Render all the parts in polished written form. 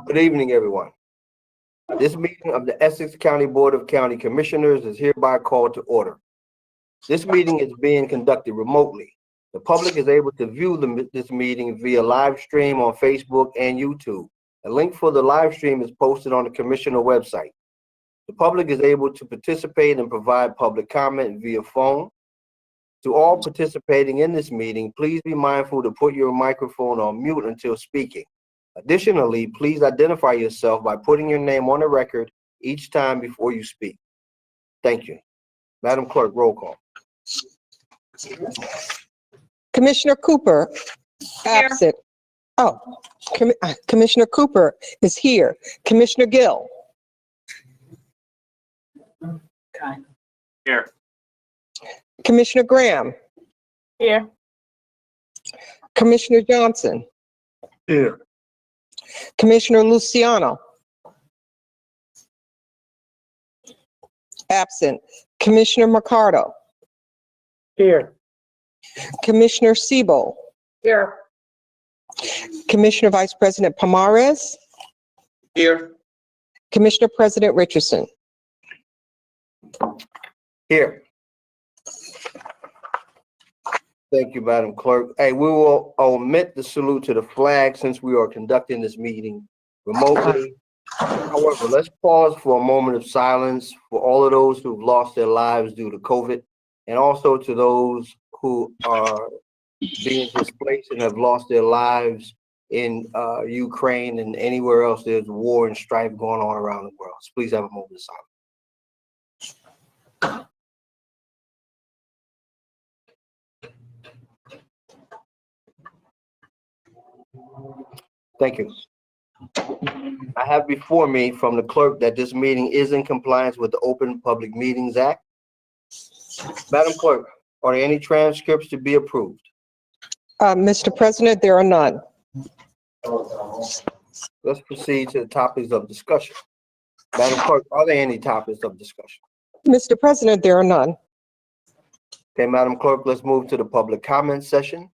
Good evening, everyone. This meeting of the Essex County Board of County Commissioners is hereby called to order. This meeting is being conducted remotely. The public is able to view this meeting via live stream on Facebook and YouTube. A link for the live stream is posted on the Commissioner website. The public is able to participate and provide public comment via phone. To all participating in this meeting, please be mindful to put your microphone on mute until speaking. Additionally, please identify yourself by putting your name on the record each time before you speak. Thank you. Madam Clerk, roll call. Commissioner Cooper, absent. Oh, Commissioner Cooper is here. Commissioner Gill. Here. Commissioner Graham. Here. Commissioner Johnson. Here. Commissioner Luciano. Absent. Commissioner Mercado. Here. Commissioner Siebel. Here. Commissioner Vice President Pomares. Here. Commissioner President Richardson. Here. Thank you, Madam Clerk. Hey, we will omit the salute to the flag since we are conducting this meeting remotely. However, let's pause for a moment of silence for all of those who've lost their lives due to COVID, and also to those who are being displaced and have lost their lives in Ukraine and anywhere else there's war and strife going on around the world. So please have a moment of silence. Thank you. I have before me from the clerk that this meeting is in compliance with the Open Public Meetings Act. Madam Clerk, are there any transcripts to be approved? Mr. President, there are none. Let's proceed to the topics of discussion. Madam Clerk, are there any topics of discussion? Mr. President, there are none. Okay, Madam Clerk, let's move to the public comment session.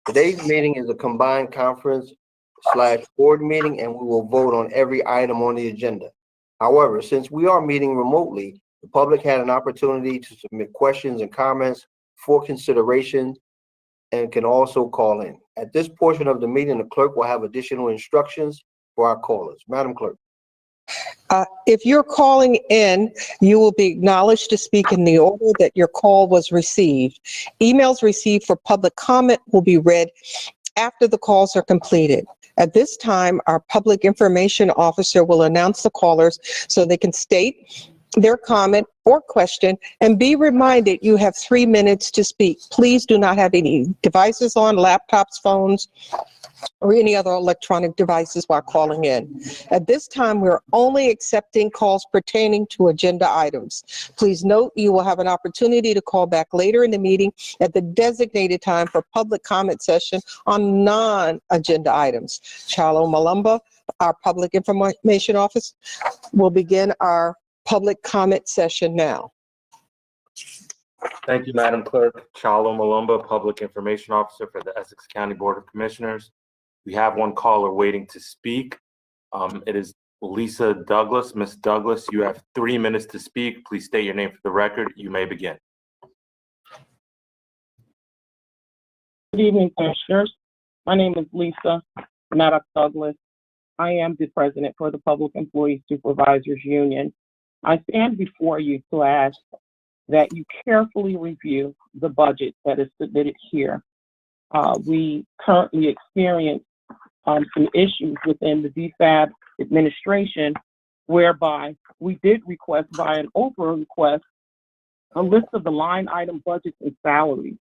Today's meeting is a combined conference/board meeting, and we will vote on every item on the agenda. However, since we are meeting remotely, the public had an opportunity to submit questions and comments for consideration and can also call in. At this portion of the meeting, the clerk will have additional instructions for our callers. Madam Clerk. If you're calling in, you will be acknowledged to speak in the order that your call was received. Emails received for public comment will be read after the calls are completed. At this time, our public information officer will announce the callers so they can state their comment or question and be reminded you have 3 minutes to speak. Please do not have any devices on, laptops, phones, or any other electronic devices while calling in. At this time, we're only accepting calls pertaining to agenda items. Please note you will have an opportunity to call back later in the meeting at the designated time for public comment session on non-agenda items. Chalo Malumba, our public information officer, will begin our public comment session now. Thank you, Madam Clerk. Chalo Malumba, Public Information Officer for the Essex County Board of Commissioners. We have one caller waiting to speak. It is Lisa Douglas. Ms. Douglas, you have 3 minutes to speak. Please state your name for the record. You may begin. Good evening, Commissioners. My name is Lisa Maddox Douglas. I am the president for the Public Employee Supervisors Union. I stand before you to ask that you carefully review the budget that is submitted here. We currently experience some issues within the DFAB administration, whereby we did request by an over request a list of the line item budgets and salaries.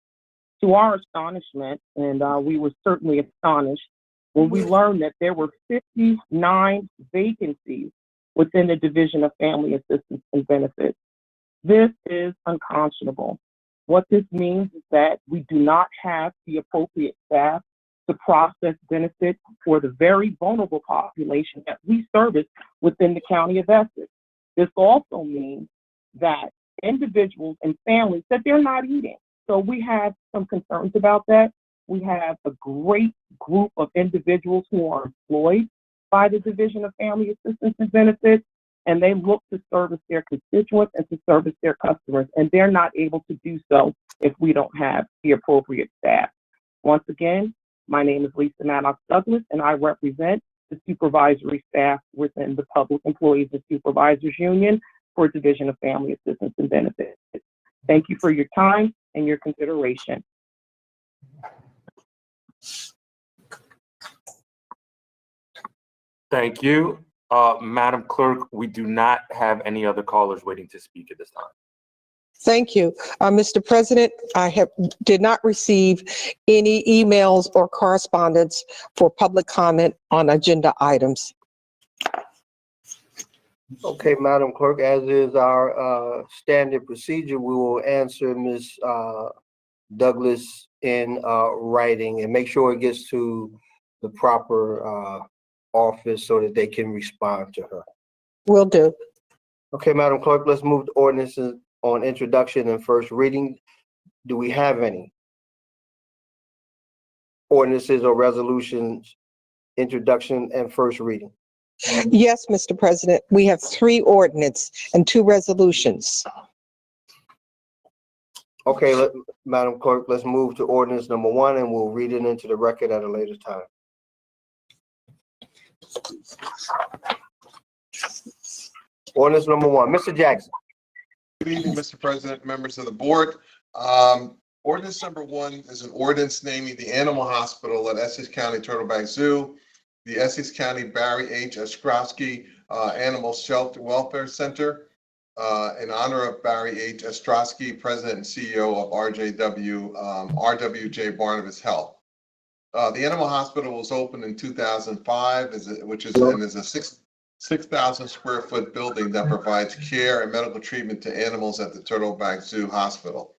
To our astonishment, and we were certainly astonished when we learned that there were 59 vacancies within the Division of Family Assistance and Benefits. This is unconscionable. What this means is that we do not have the appropriate staff to process benefits for the very vulnerable population that we service within the County of Essex. This also means that individuals and families that they're not eating. So we have some concerns about that. We have a great group of individuals who are employed by the Division of Family Assistance and Benefits, and they look to service their constituents and to service their customers, and they're not able to do so if we don't have the appropriate staff. Once again, my name is Lisa Maddox Douglas, and I represent the supervisory staff within the Public Employees and Supervisors Union for Division of Family Assistance and Benefits. Thank you for your time and your consideration. Thank you. Madam Clerk, we do not have any other callers waiting to speak at this time. Thank you. Mr. President, I did not receive any emails or correspondence for public comment on agenda items. Okay, Madam Clerk, as is our standard procedure, we will answer Ms. Douglas in writing and make sure it gets to the proper office so that they can respond to her. Will do. Okay, Madam Clerk, let's move to ordinances on introduction and first reading. Do we have any ordinances or resolutions, introduction and first reading? Yes, Mr. President, we have 3 ordinance and 2 resolutions. Okay, Madam Clerk, let's move to ordinance number 1 and we'll read it into the record at a later time. Ordinance number 1, Mr. Jackson. Good evening, Mr. President, members of the board. Ordinance number 1 is an ordinance naming the animal hospital at Essex County Turtleback Zoo, the Essex County Barry H. Ostrowski Animal Shelter Welfare Center, in honor of Barry H. Ostrowski, President and CEO of RWJ Barnabas Health. The animal hospital was opened in 2005, is a 6,000 square foot building that provides care and medical treatment to animals at the Turtleback Zoo Hospital.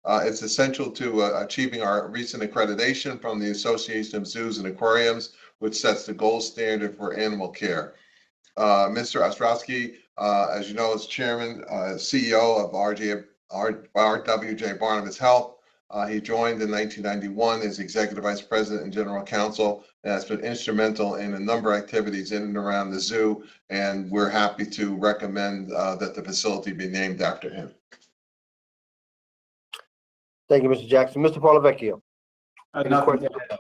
It's essential to achieving our recent accreditation from the Association of Zoos and Aquariums, which sets the gold standard for animal care. Mr. Ostrowski, as you know, is chairman, CEO of RWJ Barnabas Health. He joined in 1991 as executive vice president and general counsel, and has been instrumental in a number of activities in and around the zoo. And we're happy to recommend that the facility be named after him. Thank you, Mr. Jackson. Mr. Paulavecchio. Nothing to add.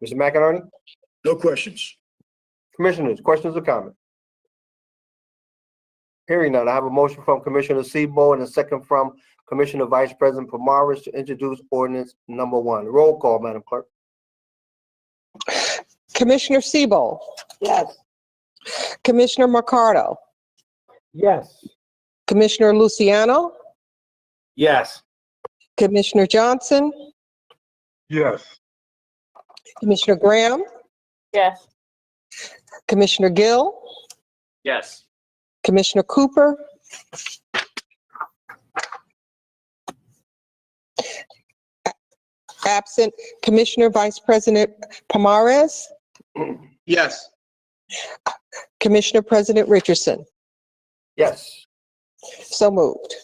Mr. McInerney? No questions. Commissioners, questions or comments? Hearing none, I have a motion from Commissioner Sebo and a second from Commissioner Vice President Pomaris to introduce ordinance number 1. Roll call, Madam Clerk. Commissioner Sebo? Yes. Commissioner Mercado? Yes. Commissioner Luciano? Yes. Commissioner Johnson? Yes. Commissioner Graham? Yes. Commissioner Gill? Yes. Commissioner Cooper? Absent. Commissioner Vice President Pomares? Yes. Commissioner President Richardson? Yes. So moved.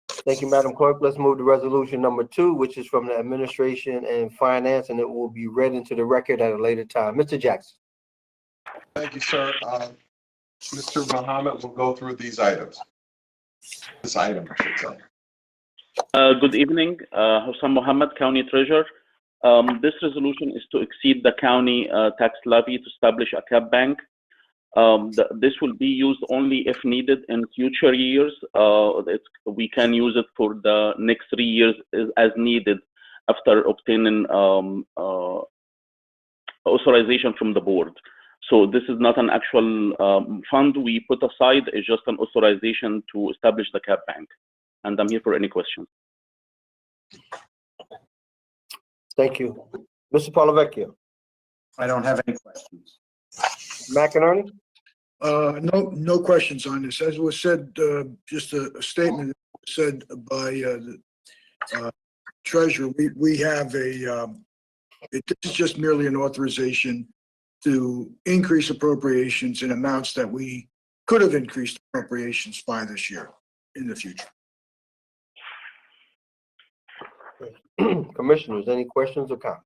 Thank you, Madam Clerk. Let's move to resolution number 2, which is from the Administration and Finance, and it will be read into the record at a later time. Mr. Jackson. Thank you, sir. Mr. Muhammad will go through these items. This item, I should say. Good evening, Hussam Mohammed, County Treasurer. This resolution is to exceed the county tax levy to establish a cap bank. This will be used only if needed in future years. We can use it for the next 3 years as needed after obtaining authorization from the board. So this is not an actual fund we put aside, it's just an authorization to establish the cap bank. And I'm here for any questions. Thank you. Mr. Paulavecchio. I don't have any questions. McInerney? No questions on this. As was said, just a statement said by the treasurer, we have this is just merely an authorization to increase appropriations in amounts that we could have increased appropriations by this year in the future. Commissioners, any questions or comments?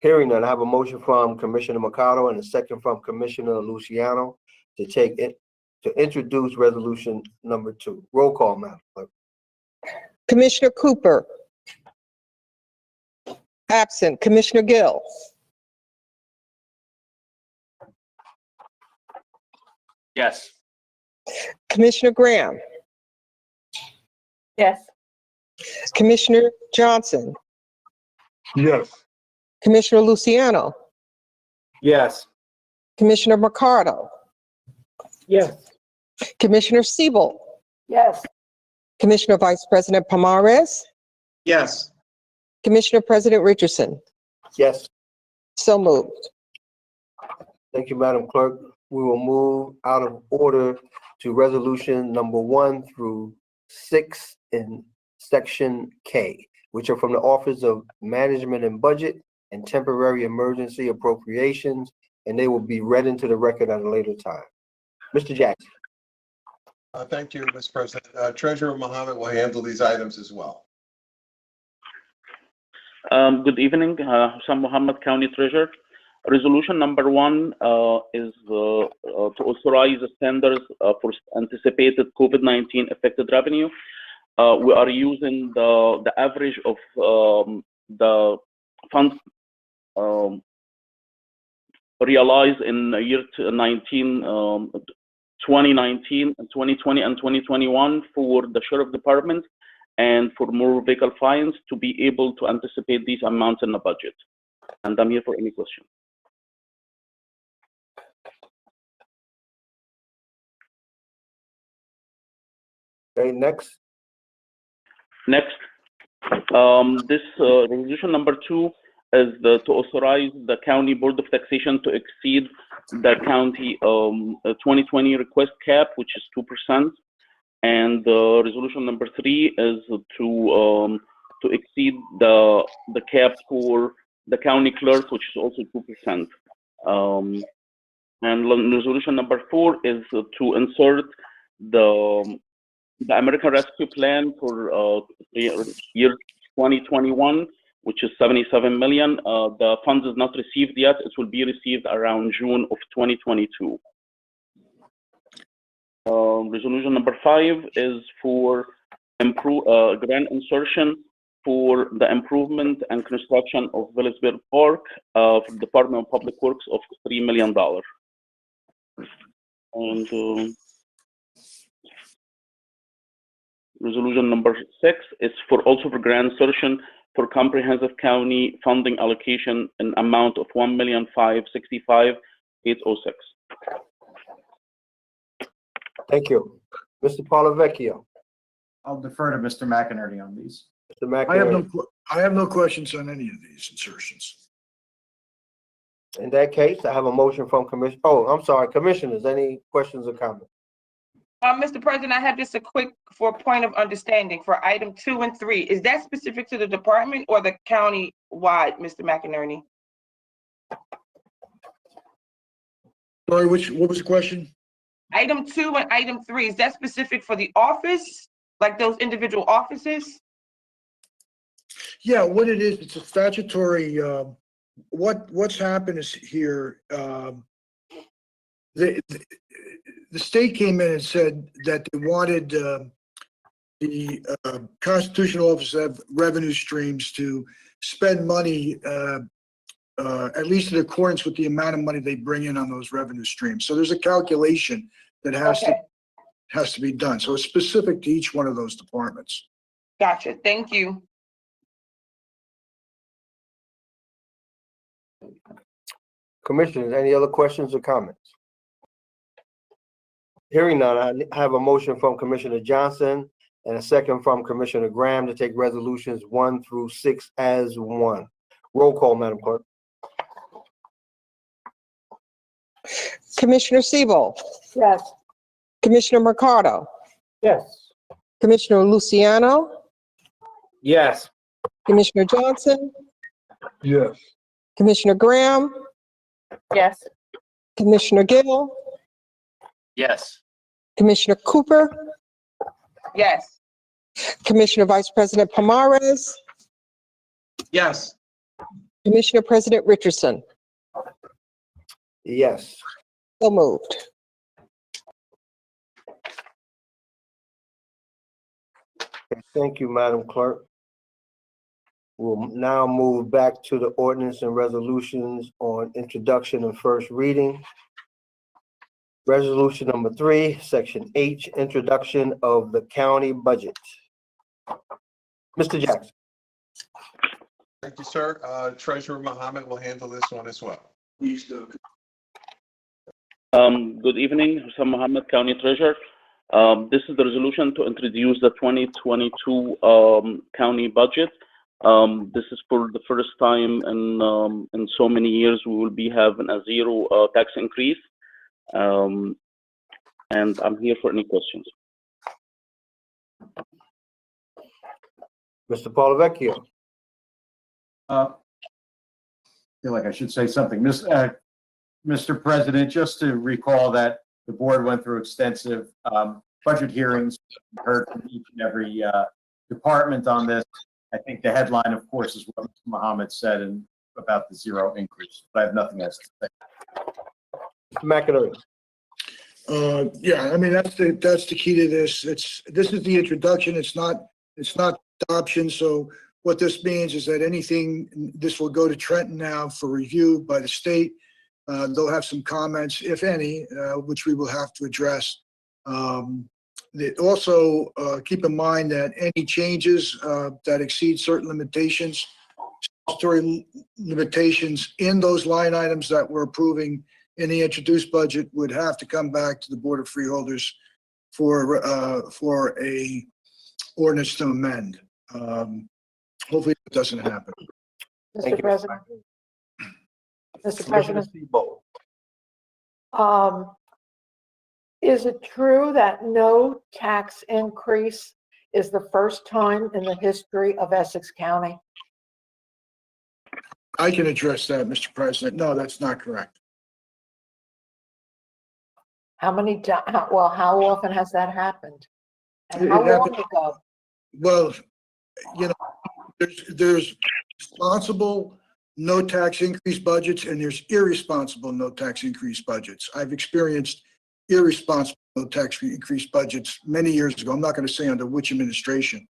Hearing none, I have a motion from Commissioner Mercado and a second from Commissioner Luciano to introduce resolution number 2. Roll call, Madam Clerk. Commissioner Cooper. Absent. Commissioner Gill. Yes. Commissioner Graham. Yes. Commissioner Johnson. Yes. Commissioner Luciano. Yes. Commissioner Mercado. Yes. Commissioner Siebel. Yes. Commissioner Vice President Pomares. Yes. Commissioner President Richardson. Yes. So moved. Thank you, Madam Clerk. We will move out of order to resolution number 1 through 6 in section K, which are from the Office of Management and Budget and Temporary Emergency Appropriations, and they will be read into the record at a later time. Mr. Jackson. Thank you, Mr. President. Treasurer Mohammed will handle these items as well. Good evening, Hussam Mohammed, County Treasurer. Resolution number 1 is to authorize the standards for anticipated COVID-19 affected revenue. We are using the average of the funds realized in year 2019, 2020, and 2021 for the sheriff department and for motor vehicle fines to be able to anticipate these amounts in the budget. And I'm here for any questions. Okay, next. Next, this resolution number 2 is to authorize the County Board of Taxation to exceed the county 2020 request cap, which is 2%. And resolution number 3 is to exceed the cap for the county clerk, which is also 2%. And resolution number 4 is to insert the American Rescue Plan for year 2021, which is 77 million. The funds is not received yet. It will be received around June of 2022. Resolution number 5 is for grant insertion for the improvement and construction of Willisburg Park for the Department of Public Works of $3 million. And resolution number 6 is also for grant insertion for comprehensive county funding allocation in amount of $1,565,806. Thank you. Mr. Polavecchio. I'll defer to Mr. McInerney on these. Mr. McInerney. I have no questions on any of these insertions. In that case, I have a motion from Commissioner. Oh, I'm sorry, Commissioners, any questions or comments? Mr. President, I have just a quick, for a point of understanding for item 2 and 3. Is that specific to the department or the county-wide, Mr. McInerney? Sorry, what was the question? Item 2 and item 3, is that specific for the office, like those individual offices? Yeah, what it is, it's a statutory, what's happened is here, the state came in and said that they wanted the constitutional office to have revenue streams to spend money at least in accordance with the amount of money they bring in on those revenue streams. So there's a calculation that has to be done. So it's specific to each one of those departments. Gotcha. Thank you. Commissioners, any other questions or comments? Hearing none, I have a motion from Commissioner Johnson and a second from Commissioner Graham to take resolutions 1 through 6 as one. Roll call, Madam Clerk. Commissioner Siebel. Yes. Commissioner Mercado. Yes. Commissioner Luciano. Yes. Commissioner Johnson. Yes. Commissioner Graham. Yes. Commissioner Gill. Yes. Commissioner Cooper. Yes. Commissioner Vice President Pomares. Yes. Commissioner President Richardson. Yes. So moved. Okay, thank you, Madam Clerk. We'll now move back to the ordinance and resolutions on introduction and first reading. Resolution number 3, section H, introduction of the county budget. Mr. Jackson. Thank you, sir. Treasurer Mohammed will handle this one as well. Good evening, Hussam Mohammed, County Treasurer. This is the resolution to introduce the 2022 county budget. This is for the first time in so many years we will be having a zero tax increase. And I'm here for any questions. Mr. Paulavecchio. Feel like I should say something. Mr. President, just to recall that the board went through extensive budget hearings, heard from each and every department on this. I think the headline, of course, is what Mr. Mohammed said and about the zero increase, but I have nothing else to say. Mr. McInerney. Yeah, I mean, that's the key to this. This is the introduction. It's not adoption. So what this means is that this will go to Trenton now for review by the state. They'll have some comments, if any, which we will have to address. Also, keep in mind that any changes that exceed certain limitations, statutory limitations in those line items that we're approving in the introduced budget would have to come back to the Board of Freeholders for a ordinance to amend. Hopefully it doesn't happen. Thank Mr. you, President. Mr. Commissioner President, Sebo. is it true that no tax increase is the first time in the history of Essex County? I can address that, Mr. President. No, that's not correct. How often has that happened? And It how long happened- ago? Well, you know, there's responsible no tax increase budgets and there's irresponsible no tax increase budgets. I've experienced irresponsible no tax increase budgets many years ago. I'm not going to say under which administration,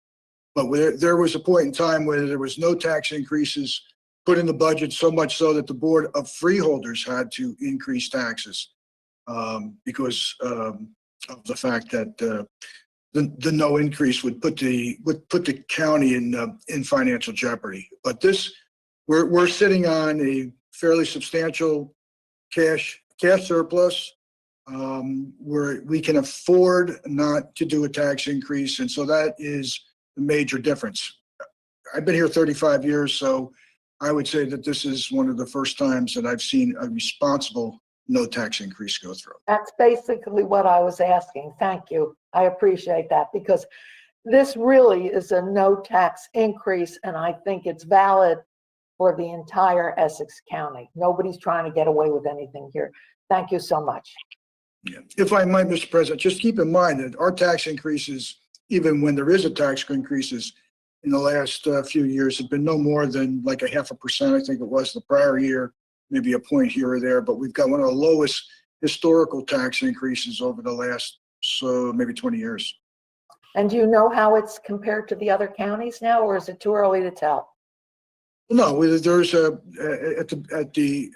but there was a point in time where there was no tax increases put in the budget, so much so that the Board of Freeholders had to increase taxes because of the fact that the no increase would put the county in financial jeopardy. But we're sitting on a fairly substantial cash surplus where we can afford not to do a tax increase, and so that is the major difference. I've been here 35 years, so I would say that this is one of the first times that I've seen a responsible no tax increase go through. That's basically what I was asking. Thank you. I appreciate that because this really is a no tax increase and I think it's valid for the entire Essex County. Nobody's trying to get away with anything here. Thank you so much. Yeah. If I might, Mr. President, just keep in mind that our tax increases, even when there is a tax increases in the last few years, have been no more than like 0.5%. I think it was the prior year, maybe a point here or there, but we've got one of the lowest historical tax increases over the last, maybe 20 years. And do you know how it's compared to the other counties now, or is it too early to tell? No, there's at the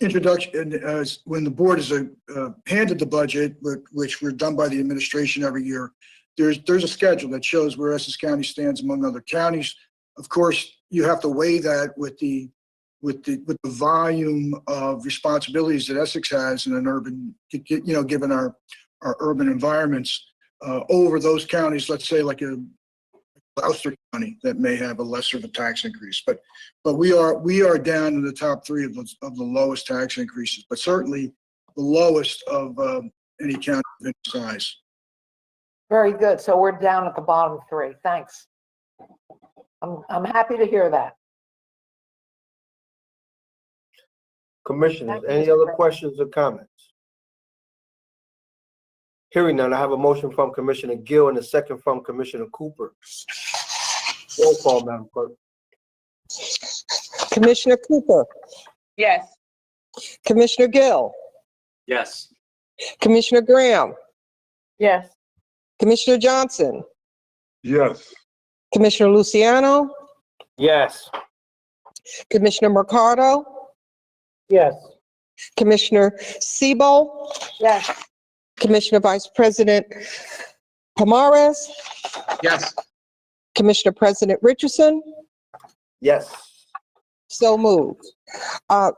introduction, when the board is handed the budget, which we're done by the administration every year, there's a schedule that shows where Essex County stands among other counties. Of course, you have to weigh that with the volume of responsibilities that Essex has in an urban, given our urban environments, over those counties, let's say like a Gloucester County that may have a lesser of a tax increase, but we are down in the top 3 of the lowest tax increases, but certainly the lowest of any county of any size. Very good. So we're down at the bottom 3. Thanks. I'm happy to hear that. Commissioners, any other questions or comments? Hearing none, I have a motion from Commissioner Gill and a second from Commissioner Cooper. Roll call, Madam Clerk. Commissioner Cooper, Yes. Commissioner Gill, Yes. Commissioner Graham, Yes. Commissioner Johnson, Yes. Commissioner Luciano, Yes. Commissioner Mercado, Yes. Commissioner Siebel, Yes. Commissioner Vice President Pomares, Yes. Commissioner President Richardson, Yes. so moved. Mr.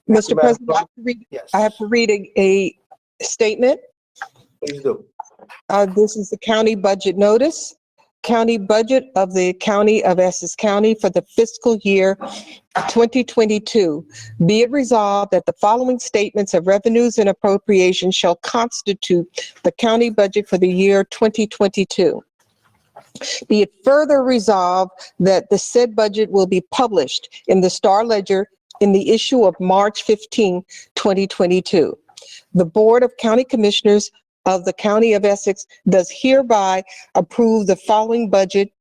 Madam President, Clerk? I have to read a statement. Please do. This is the county budget notice. County budget of the County of Essex County for the fiscal year 2022. Be it resolved that the following statements of revenues and appropriations shall constitute the county budget for the year 2022. Be it further resolved that the said budget will be published in the Star Ledger in the issue of March 15, 2022. The Board of County Commissioners of the County of Essex does hereby approve the following budget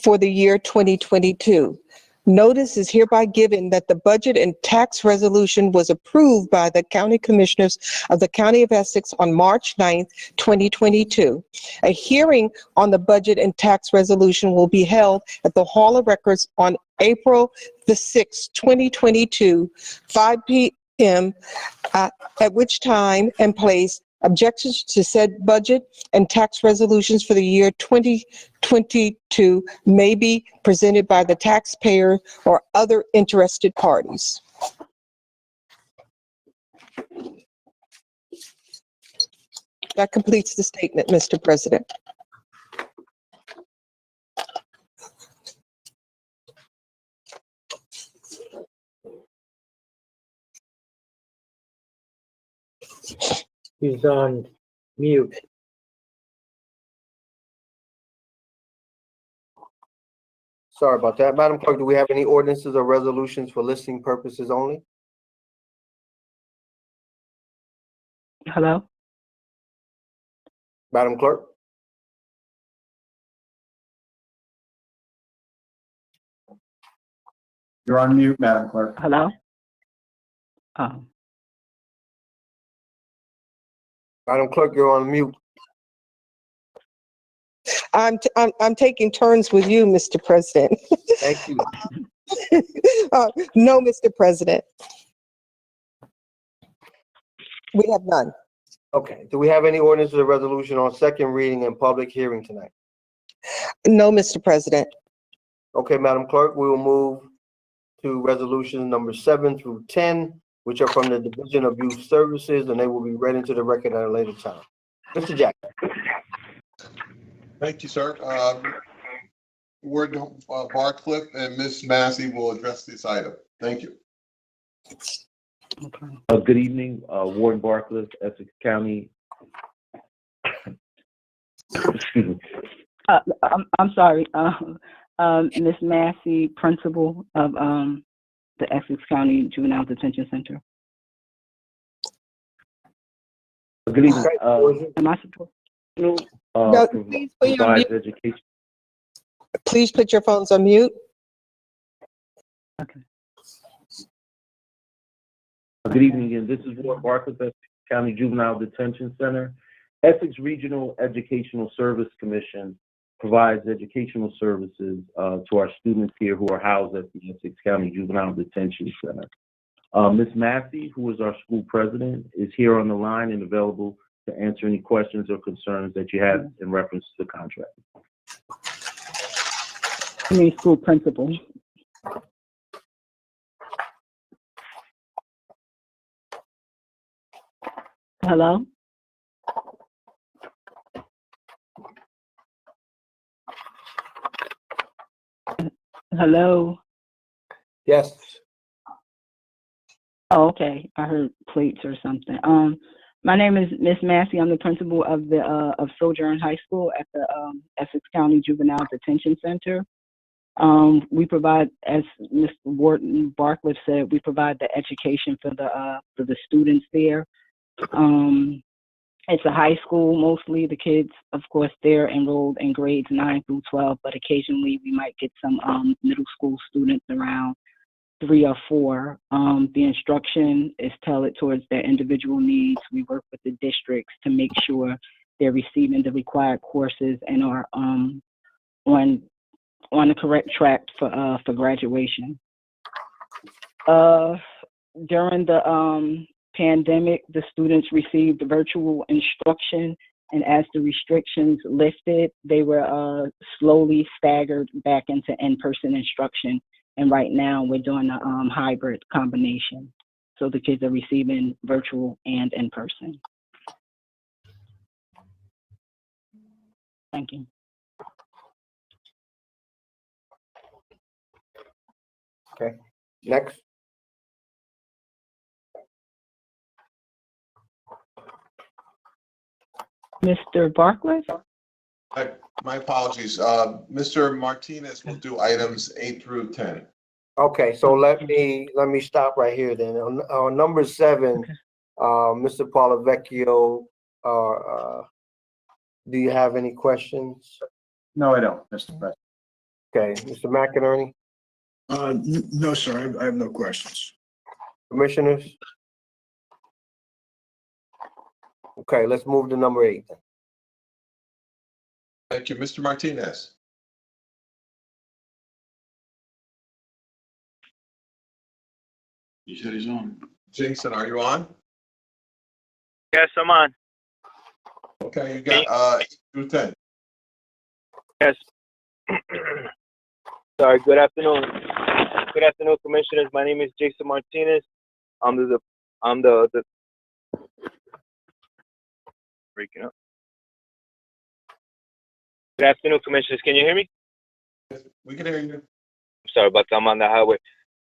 for the year 2022. Notice is hereby given that the budget and tax resolution was approved by the County Commissioners of the County of Essex on March 9th, 2022. A hearing on the budget and tax resolution will be held at the Hall of Records on April the 6th, 2022, 5 p.m., at which time and place objections to said budget and tax resolutions for the year 2022 may be presented by the taxpayer or other interested parties. That completes the statement, Mr. President. He's on mute. Sorry about that. Madam Clerk, do we have any ordinances or resolutions for listing purposes only? Hello? Madam Clerk? You're on mute, Madam Clerk. Hello? Oh, Madam Clerk, you're on mute. I'm taking turns with you, Mr. President. Thank you. No, Mr. President. We have none. Okay. Do we have any ordinances or resolution on second reading and public hearing tonight? No, Mr. President. Okay, Madam Clerk, we will move to resolutions number 7 through 10, which are from the Division of Youth Services, and they will be read into the record at a later time. Mr. Jackson. Thank you, sir. Ward Barcliffe and Ms. Massey will address this item. Thank you. okay. Good evening, Warden Barcliffe, Essex County. Excuse me. I'm sorry, Ms. Massey, principal of the Essex County Juvenile Detention Center. Good evening. Am I supposed? No, please put your provides mute. education. Please put your phones on mute. Okay. Good evening, and this is Ward Barcliffe, Essex County Juvenile Detention Center. Essex Regional Educational Service Commission provides educational services to our students here who are housed at the Essex County Juvenile Detention Center. Ms. Massey, who is our school president, is here on the line and available to answer any questions or concerns that you have in reference to the contract. I mean, school principal. Hello? Hello? Yes. Oh, okay. I heard plates or something. My name is Miss Massey. I'm the principal of the of Sojourn High School at the Essex County Juvenile Detention Center. We provide, as Mr. Warden Barcliffe said, we provide the education for the students there. It's a high school mostly. The kids, of course, they're enrolled in grades 9 through 12, but occasionally we might get some middle school students around 3 or 4. The instruction is tailored towards their individual needs. We work with the districts to make sure they're receiving the required courses and are on the correct track for graduation. During the pandemic, the students received virtual instruction, and as the restrictions lifted, they were slowly staggered back into in-person instruction. And right now, we're doing a hybrid combination. So the kids are receiving virtual and in-person. Thank you. Okay, next. Mr. Bartlett? My apologies. Mr. Martinez will do items 8 through 10. Okay, so let me stop right here then. On number 7, Mr. Polavecchio, do you have any questions? No, I don't, Mr. President. Okay, Mr. McInerney, No, sir, I have no questions. commissioners? Okay, let's move to number 8 then. Thank you. Mr. Martinez. He said he's on. Jason, are you on? Yes, I'm on. Okay, you got 8 through 10. Yes. Sorry, good afternoon. Good afternoon, commissioners. My name is Jason Martinez. I'm the breaking up. Good afternoon, commissioners. Can you hear me? We can hear you. I'm sorry about that. I'm on the highway.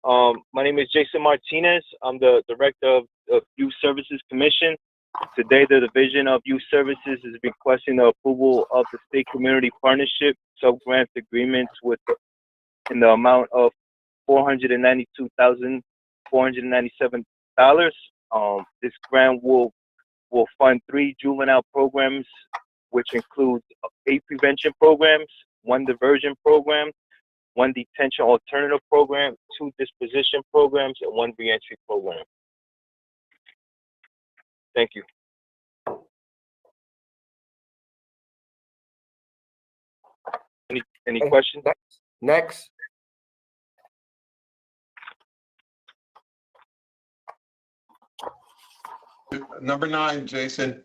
My name is Jason Martinez. I'm the director of Youth Services Commission. Today, the Division of Youth Services is requesting the approval of the State Community Partnership Sub-Grant Agreements in the amount of $492,497. This grant will fund 3 juvenile programs, which includes 8 prevention programs, 1 diversion program, 1 detention alternative program, 2 disposition programs, and 1 reentry program. Thank you. Any questions? Next. Number 9, Jason.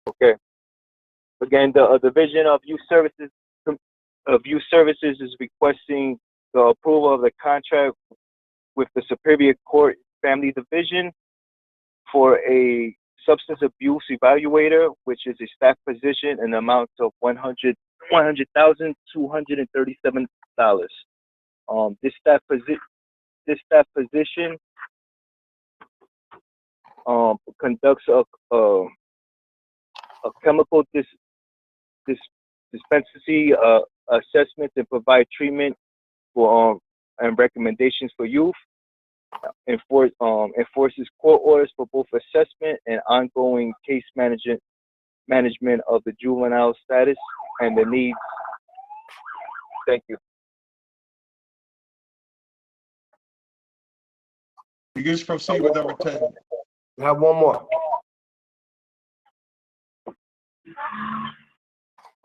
Okay. Again, the Division of Youth Services is requesting the approval of the contract with the Superior Court Family Division for a substance abuse evaluator, which is a staff position in the amount of $100,237. This staff position conducts a chemical dispensary assessment and provide treatment for and recommendations for youth. Enforces court orders for both assessment and ongoing case management of the juvenile status and the needs. Thank you. You can just proceed with number 10. We have one more.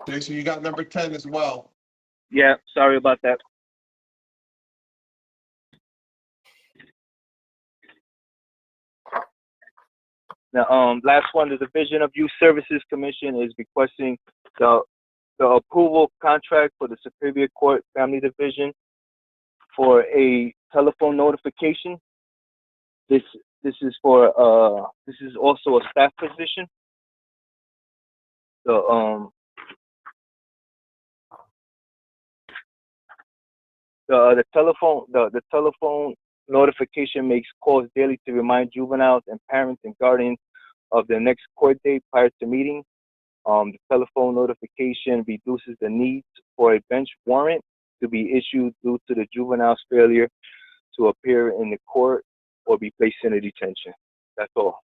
Jason, you got number 10 as well. Yeah, sorry about that. Now, last one, the Division of Youth Services Commission is requesting the approval contract for the Superior Court Family Division for a telephone notification. This is also a staff position. The telephone notification makes calls daily to remind juveniles and parents and guardians of their next court date prior to meeting. The telephone notification reduces the need for a bench warrant to be issued due to the juvenile's failure to appear in the court or be placed in a detention. That's all.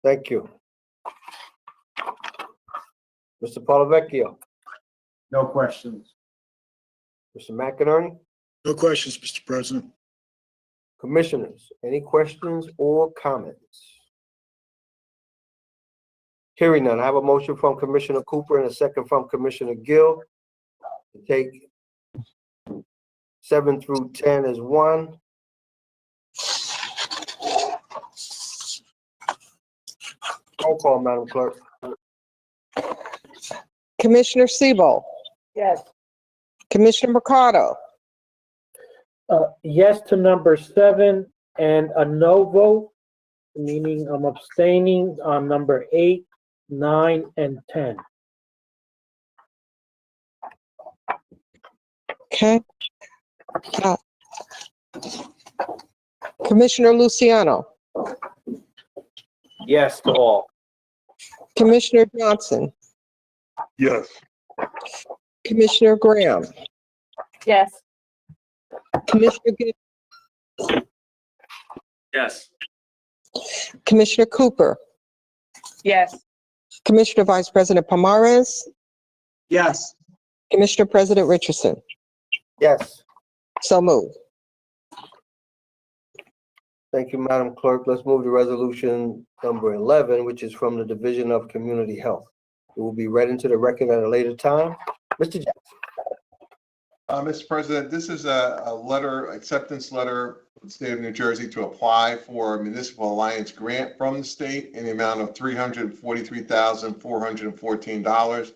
Thank you. Mr. Polavecchio, No questions. Mr. McInerney, No questions, Mr. President. commissioners, any questions or comments? Hearing none, I have a motion from Commissioner Cooper and a second from Commissioner Gill to take 7 through 10 as one. Roll call, Madam Clerk. Commissioner Siebel, Yes. Commissioner Mercado, Yes to number 7 and a no vote, meaning I'm abstaining on number 8, 9, and 10. okay? Uh, Commissioner Luciano, Yes to all. Commissioner Johnson, Yes. Commissioner Graham, Yes. Commissioner Gill, Yes. Commissioner Cooper, Yes. Commissioner Vice President Pomares, Yes. Commissioner President Richardson. Yes. So moved. Thank you, Madam Clerk. Let's move to resolution number 11, which is from the Division of Community Health. It will be read into the record at a later time. Mr. Jackson. Mr. President, this is a letter, acceptance letter from the state of New Jersey to apply for a municipal alliance grant from the state in the amount of $343,414.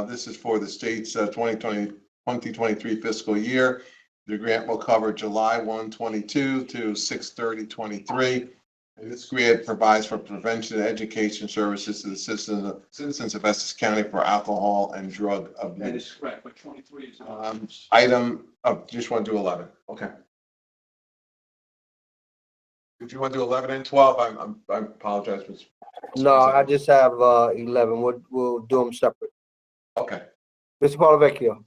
This is for the state's 2023 fiscal year. The grant will cover July 1, 22 to 6/30/23. And this grant provides for prevention and education services to the citizens of Essex County for alcohol and drug abuse. That is correct, but 23 is. Item, just want to do 11, okay. If you want to do 11 and 12, I apologize. No, I just have 11. We'll do them separate. Okay. Mr. Polavecchio,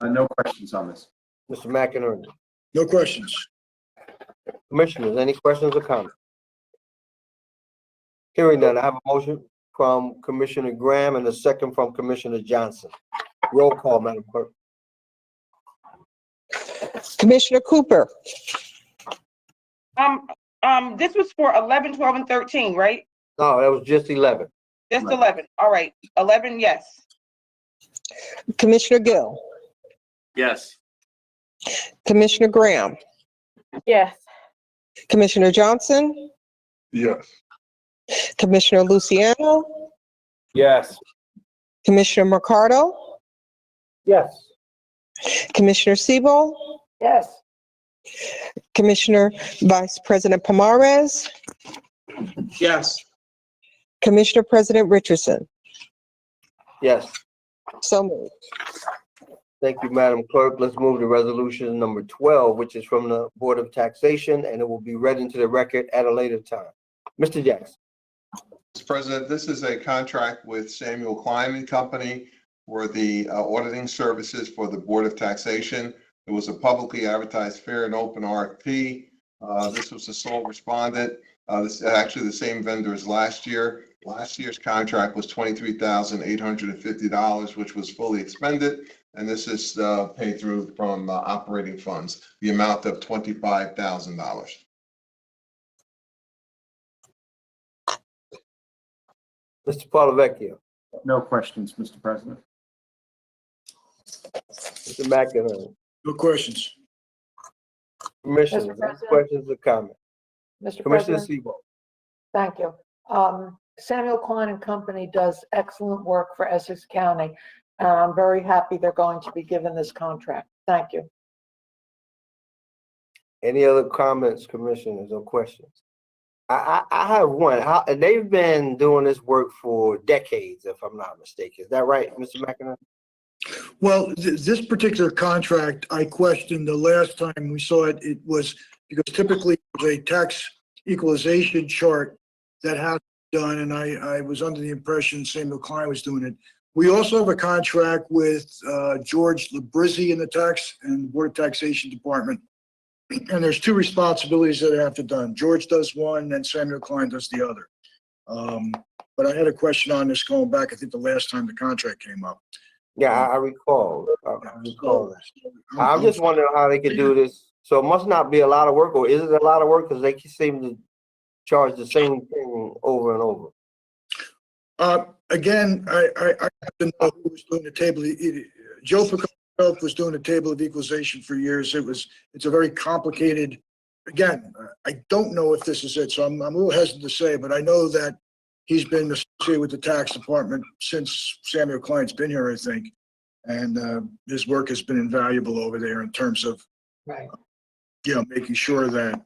No questions on this. Mr. McInerney, No questions. commissioners, any questions or comments? Hearing none, I have a motion from Commissioner Graham and a second from Commissioner Johnson. Roll call, Madam Clerk. Commissioner Cooper, This was for 11, 12, and 13, right? No, that was just 11. Just 11. All right. 11, yes. Commissioner Gill, Yes. Commissioner Graham, Yes. Commissioner Johnson, Yes. Commissioner Luciano, Yes. Commissioner Mercado, Yes. Commissioner Siebel, Yes. Commissioner Vice President Pomares, Yes. Commissioner President Richardson. Yes. So moved. Thank you, Madam Clerk. Let's move to resolution number 12, which is from the Board of Taxation, and it will be read into the record at a later time. Mr. Jackson. Mr. President, this is a contract with Samuel Klein and Company for the auditing services for the Board of Taxation. It was a publicly advertised fair and open RFP. This was the sole respondent. This is actually the same vendor as last year. Last year's contract was $23,850, which was fully expended. And this is paid through from operating funds, the amount of $25,000. Mr. Polavecchio. No questions, Mr. President. Mr. McInerney. No questions. Commissioners, Mr. any President? questions or comments? Mr. Commissioner President, Siebel. thank you. Samuel Klein and Company does excellent work for Essex County, and I'm very happy they're going to be given this contract. Thank you. Any other comments, commissioners, or questions? I have one. They've been doing this work for decades, if I'm not mistaken. Is that right, Mr. McInerney? Well, this particular contract, I questioned the last time we saw it. It was because typically it was a tax equalization chart that has been done, and I was under the impression Samuel Klein was doing it. We also have a contract with George Labrizzi in the tax and Board of Taxation Department. and there's two responsibilities that have to done. George does one, and Samuel Klein does the other. But I had a question on this going back, I think the last time the contract came up. Yeah, I recall. I recall that. I'm just wondering how they could do this. So it must not be a lot of work, or is it a lot of work? Because they seem to charge the same thing over and over. Again, I have to know who was doing the table. Joe Picasso was doing the table of equalization for years. It's a very complicated, again, I don't know if this is it, so I'm a little hesitant to say, but I know that he's been associated with the tax department since Samuel Klein's been here, I think. And his work has been invaluable over there in terms of, making sure that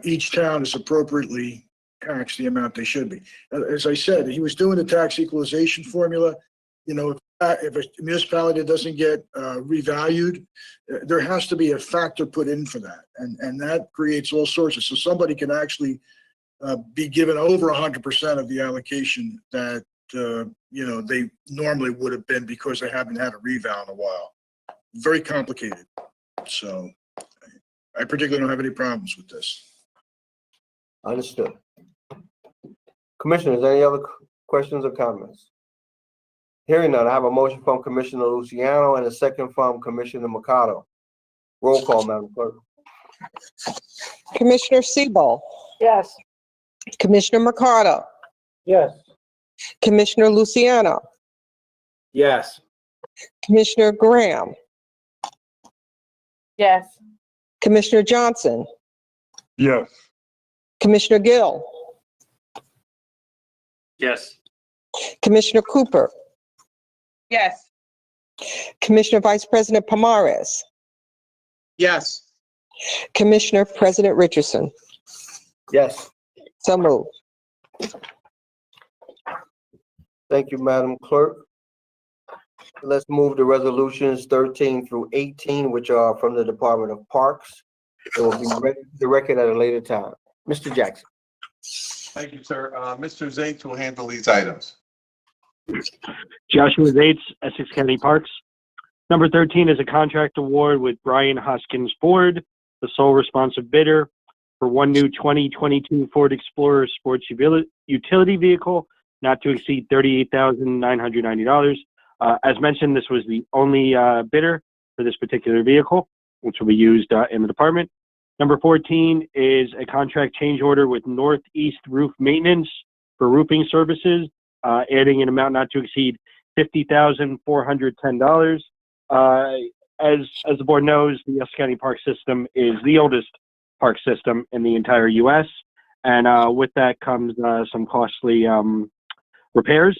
each town is appropriately taxed the amount they should be. As I said, he was doing the tax equalization formula. If a municipality doesn't get revalued, there has to be a factor put in for that. And that creates all sorts of, so somebody can actually be given over 100% of the allocation that, they normally would have been because they haven't had a reval in a while. Very complicated. So I particularly don't have any problems with this. Understood. Commissioners, any other questions or comments? Hearing none, I have a motion from Commissioner Luciano and a second from Commissioner Mercado. Roll call, Madam Clerk. Commissioner Siebel, Yes. Commissioner Mercado, Yes. Commissioner Luciano, Yes. Commissioner Graham, Yes. Commissioner Johnson, Yes. Commissioner Gill, Yes. Commissioner Cooper, Yes. Commissioner Vice President Pomares, Yes. Commissioner President Richardson. Yes. So moved. Thank you, Madam Clerk. Let's move to resolutions 13 through 18, which are from the Department of Parks. It will be read to the record at a later time. Mr. Jackson. Thank you, sir. Mr. Zates will handle these items. Joshua Zates, Essex County Parks. Number 13 is a contract award with Brian Hoskins Ford, the sole responsive bidder, for one new 2022 Ford Explorer sports utility vehicle, not to exceed $38,990. As mentioned, this was the only bidder for this particular vehicle, which will be used in the department. Number 14 is a contract change order with Northeast Roof Maintenance for roofing services, adding an amount not to exceed $50,410. As the board knows, the Essex County Park System is the oldest park system in the entire U.S., and with that comes some costly repairs.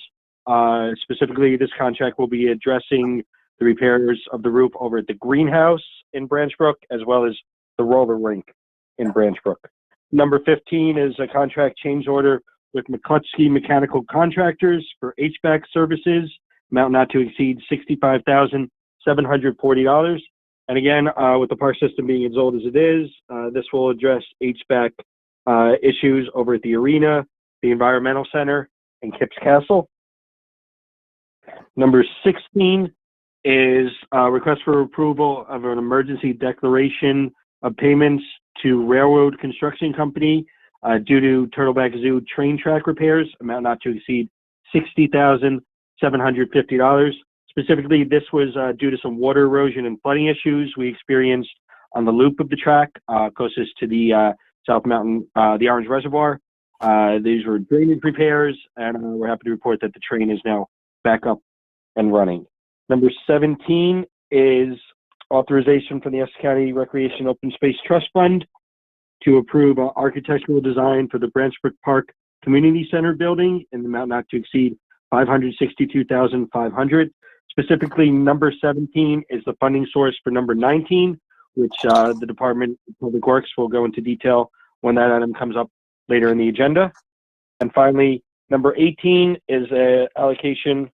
Specifically, this contract will be addressing the repairs of the roof over at the greenhouse in Branch Brook, as well as the roller rink in Branch Brook. Number 15 is a contract change order with McCluskey Mechanical Contractors for HVAC services, amount not to exceed $65,740. And again, with the park system being as old as it is, this will address HVAC issues over at the arena, the environmental center, and Kipps Castle. Number 16 is a request for approval of an emergency declaration of payments to Railroad Construction Company due to Turtleback Zoo train track repairs, amount not to exceed $60,750. Specifically, this was due to some water erosion and flooding issues we experienced on the loop of the track closest to the South Mountain, the Orange Reservoir. These were drainage repairs, and we're happy to report that the train is now back up and running. Number 17 is authorization from the Essex County Recreation Open Space Trust Fund to approve architectural design for the Branch Brook Park Community Center building in the amount not to exceed $562,500. Specifically, number 17 is the funding source for number 19, which the Department of Public Works will go into detail when that item comes up later in the agenda. And finally, number 18 is an allocation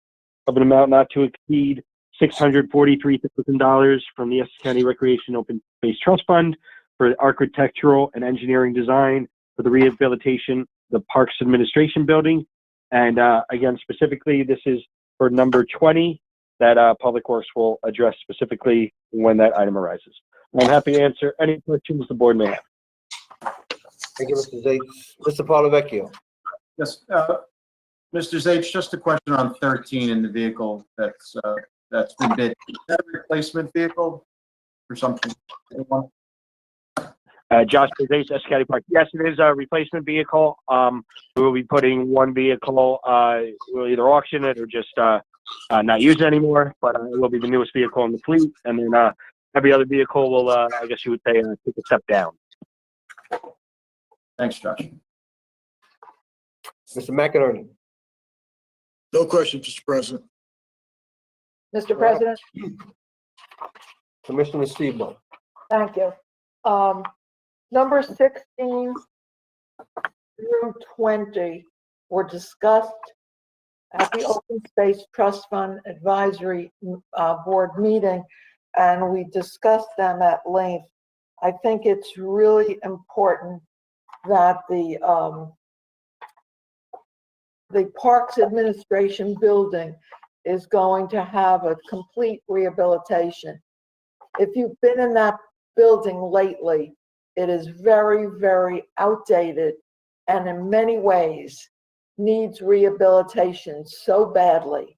of an amount not to exceed $643,000 from the Essex County Recreation Open Space Trust Fund for architectural and engineering design for the rehabilitation of the Parks Administration Building. And again, specifically, this is for number 20 that Public Works will address specifically when that item arises. I'm happy to answer any questions the board may have. Thank you, Mr. Zates. Mr. Paulovecchio. Yes, Mr. Zates, just a question on 13 in the vehicle that's been bid. Is that a replacement vehicle or something? Josh Zates, Essex County Park. Yes, it is a replacement vehicle. We will be putting one vehicle, we'll either auction it or just not use it anymore, but it will be the newest vehicle in the fleet. And then every other vehicle will, I guess you would say, take a step down. Thanks, Josh. Mr. McInerney. No questions, Mr. President. Mr. President, Commissioner Sebo. thank you. Number 16 through 20 were discussed at the Open Space Trust Fund Advisory Board meeting, and we discussed them at length. I think it's really important that the Parks Administration building is going to have a complete rehabilitation. If you've been in that building lately, it is very, very outdated and in many ways needs rehabilitation so badly.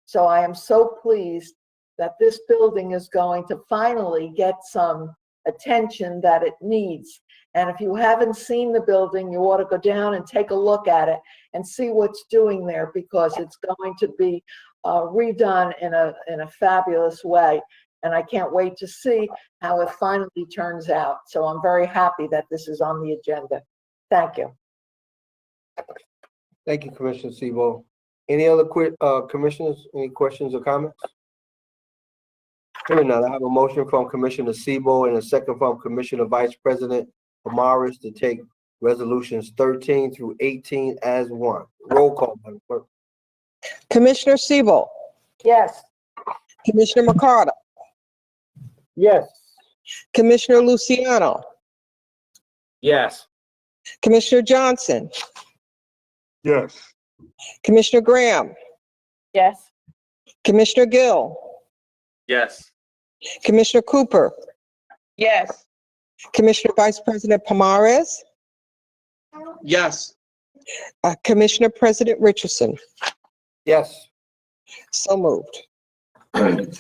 So I am so pleased that this building is going to finally get some attention that it needs. And if you haven't seen the building, you ought to go down and take a look at it and see what's doing there, because it's going to be redone in a fabulous way. And I can't wait to see how it finally turns out. So I'm very happy that this is on the agenda. Thank you. Thank you, Commissioner Sebo. Any other commissioners, any questions or comments? Hearing none, I have a motion from Commissioner Sebo and a second from Commissioner Vice President Pomaris to take resolutions 13 through 18 as one. Roll call, Madam Clerk. Commissioner Siebel, Yes. Commissioner McCarter, Yes. Commissioner Luciano, Yes. Commissioner Johnson, Yes. Commissioner Graham, Yes. Commissioner Gill, Yes. Commissioner Cooper, Yes. Commissioner Vice President Pomares, Yes. Commissioner President Richardson. Yes. So moved. Thank you,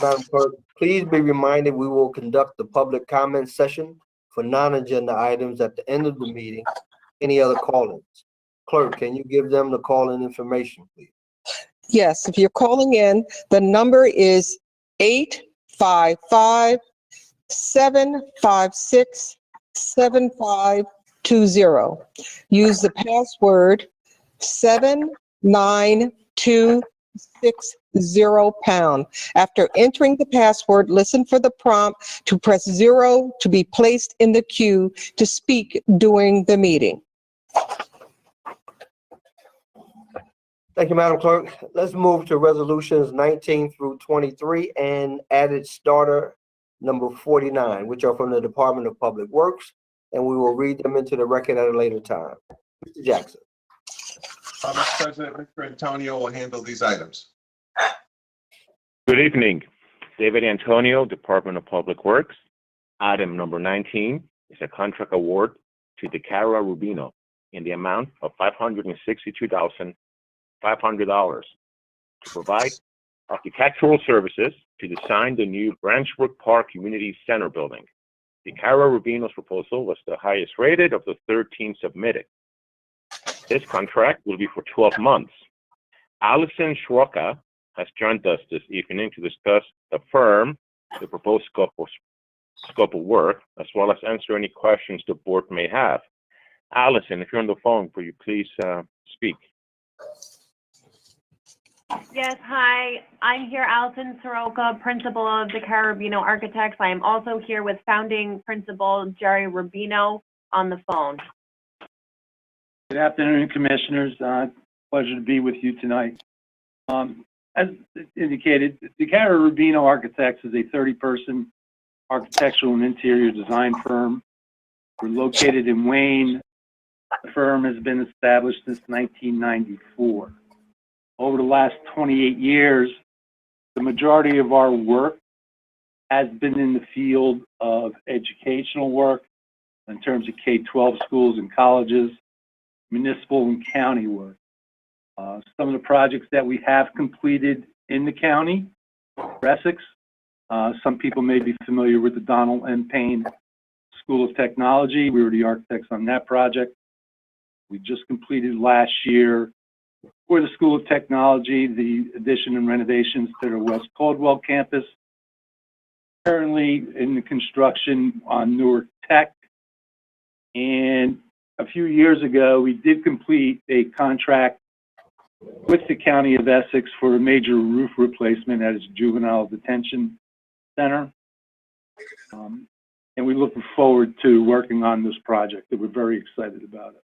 Madam Clerk. Please be reminded we will conduct the public comment session for non-agenda items at the end of the meeting. Any other call-ins? Clerk, can you give them the call-in information, please? Yes, if you're calling in, the number is 855-756-7520. Use the password 79260#. After entering the password, listen for the prompt to press 0 to be placed in the queue to speak during the meeting. Thank you, Madam Clerk. Let's move to resolutions 19 through 23 and added starter number 49, which are from the Department of Public Works, and we will read them into the record at a later time. Mr. Jackson. Mr. President, Mr. Antonio will handle these items. Good evening. David Antonio, Department of Public Works. Item number 19 is a contract award to DeCara Rubino in the amount of $562,500 to provide architectural services to design the new Branchbrook Park Community Center building. DeCara Rubino's proposal was the highest rated of the 13 submitted. This contract will be for 12 months. Allison Schroka has joined us this evening to discuss the proposed scope of work, as well as answer any questions the board may have. Allison, if you're on the phone, will you please speak? Yes, hi. I'm here, Allison Soroka, principal of DeCara Rubino Architects. I am also here with founding principal Jerry Rubino on the phone. Good afternoon, Commissioners. Pleasure to be with you tonight. As indicated, DeCara Rubino Architects is a 30-person architectural and interior design firm. We're located in Wayne. The firm has been established since 1994. Over the last 28 years, the majority of our work has been in the field of educational work in terms of K-12 schools and colleges, municipal and county work. Some of the projects that we have completed in the county, Essex, some people may be familiar with the Donald M. Payne School of Technology. We were the architects on that project. We just completed last year for the School of Technology, the addition and renovations to the West Caldwell campus. Currently in the construction on Newark Tech. And a few years ago, we did complete a contract with the County of Essex for a major roof replacement at its juvenile detention center. And we're looking forward to working on this project. We're very excited about it.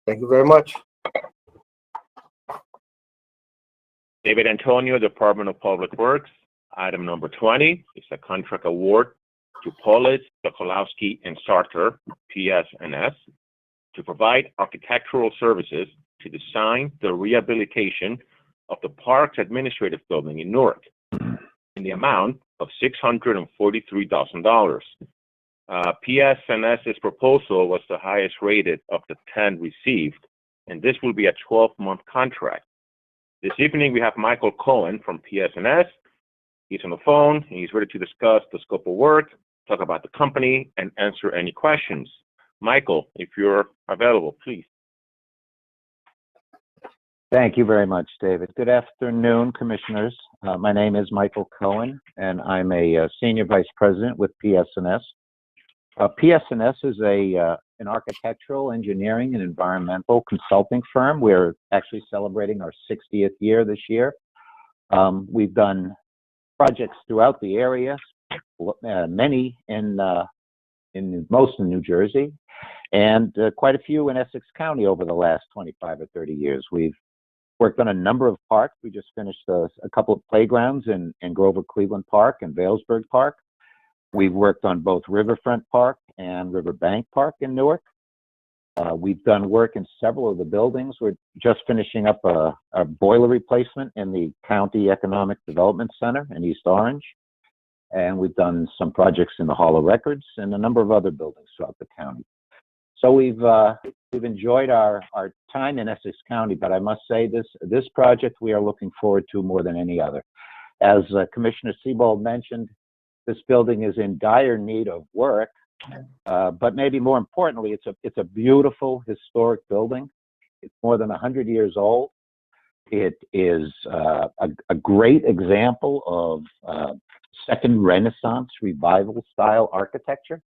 Thank you very much. David Antonio, Department of Public Works. Item number 20 is a contract award to Paulitz, Sokolowski, and Sartor, PS&S, to provide architectural services to design the rehabilitation of the Parks Administrative Building in Newark in the amount of $643,000. PS&S's proposal was the highest rated of the 10 received, and this will be a 12-month contract. This evening, we have Michael Cohen from PS&S. He's on the phone, and he's ready to discuss the scope of work, talk about the company, and answer any questions. Michael, if you're available, please. Thank you very much, David. Good afternoon, Commissioners. My name is Michael Cohen, and I'm a Senior Vice President with PS&S. PS&S is an architectural, engineering, and environmental consulting firm. We're actually celebrating our 60th year this year. We've done projects throughout the area, many in most in New Jersey, and quite a few in Essex County over the last 25 or 30 years. We've worked on a number of parks. We just finished a couple of playgrounds in Grover Cleveland Park and Vailsburg Park. We've worked on both Riverfront Park and Riverbank Park in Newark. We've done work in several of the buildings. We're just finishing up a boiler replacement in the County Economic Development Center in East Orange. And we've done some projects in the Hall of Records and a number of other buildings throughout the county. So we've enjoyed our time in Essex County, but I must say this project we are looking forward to more than any other. As Commissioner Siebold mentioned, this building is in dire need of work, but maybe more importantly, it's a beautiful historic building. It's more than 100 years old. It is a great example of Second Renaissance Revival style architecture.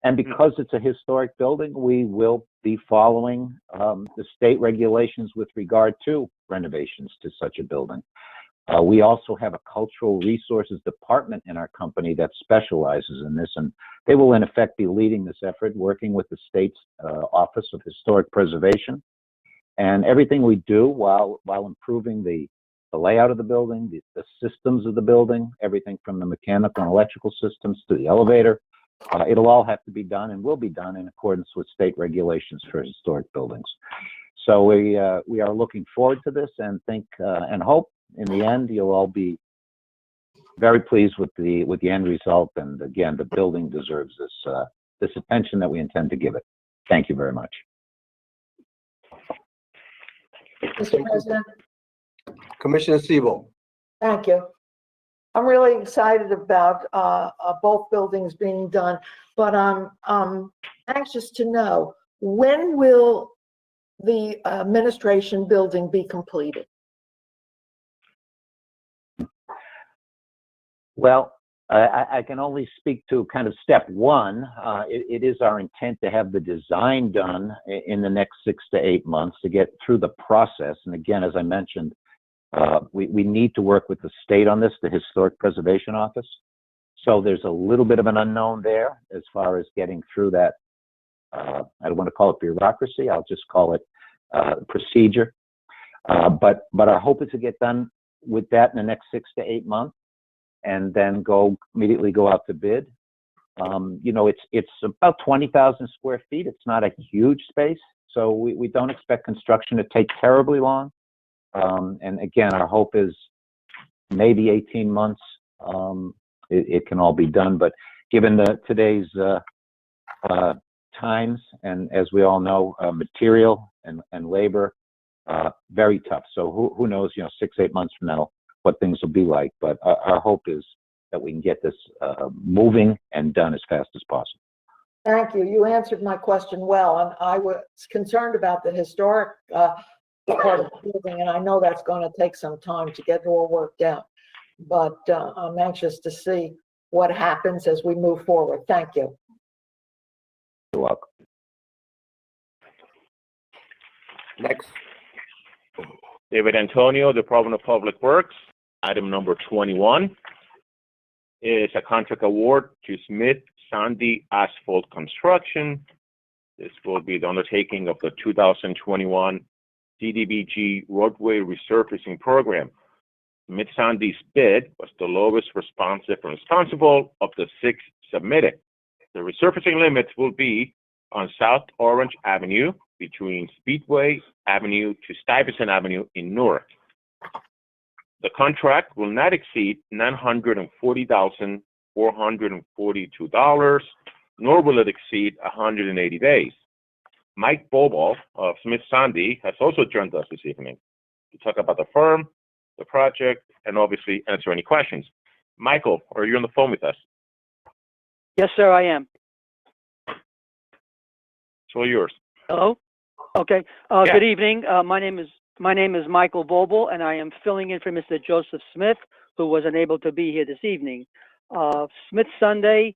And because it's a historic building, we will be following the state regulations with regard to renovations to such a building. We also have a cultural resources department in our company that specializes in this, and they will in effect be leading this effort, working with the state's Office of Historic Preservation. And everything we do while improving the layout of the building, the systems of the building, everything from the mechanical and electrical systems to the elevator, it'll all have to be done and will be done in accordance with state regulations for historic buildings. So we are looking forward to this and think and hope in the end you'll all be very pleased with the end result. And again, the building deserves this attention that we intend to give it. Thank you very much. Mr. President, Commissioner Siebold. thank you. I'm really excited about both buildings being done, but I'm anxious to know, when will the administration building be completed? Well, I can only speak to kind of step one. It is our intent to have the design done in the next 6 to 8 months to get through the process. And again, as I mentioned, we need to work with the state on this, the Historic Preservation Office. So there's a little bit of an unknown there as far as getting through that. I don't want to call it bureaucracy. I'll just call it procedure. But our hope is to get done with that in the next 6 to 8 months, and then immediately go out to bid. You know, it's about 20,000 square feet. It's not a huge space, so we don't expect construction to take terribly long. And again, our hope is maybe 18 months, it can all be done. But given today's times, and as we all know, material and labor, very tough. So who knows, 6-8 months from now, what things will be like. But our hope is that we can get this moving and done as fast as possible. Thank you. You answered my question well, and I was concerned about the historic part of the building, and I know that's going to take some time to get it all worked out. But I'm anxious to see what happens as we move forward. Thank you. You're welcome. Next. David Antonio, Department of Public Works. Item number 21 is a contract award to Smith Sandy Asphalt Construction. This will be the undertaking of the 2021 CDBG roadway resurfacing program. Smith Sandy's bid was the lowest responsive and responsible of the 6 submitted. The resurfacing limits will be on South Orange Avenue between Speedway Avenue to Stuyvesant Avenue in Newark. The contract will not exceed $940,442, nor will it exceed 180 days. Mike Bobo of Smith Sandy has also joined us this evening to talk about the firm, the project, and obviously answer any questions. Michael, are you on the phone with us? Yes, sir, I am. It's all yours. Hello? Okay. Yeah. Good evening. My name is Michael Boble, and I am filling in for Mr. Joseph Smith, who was unable to be here this evening. Smith Sunday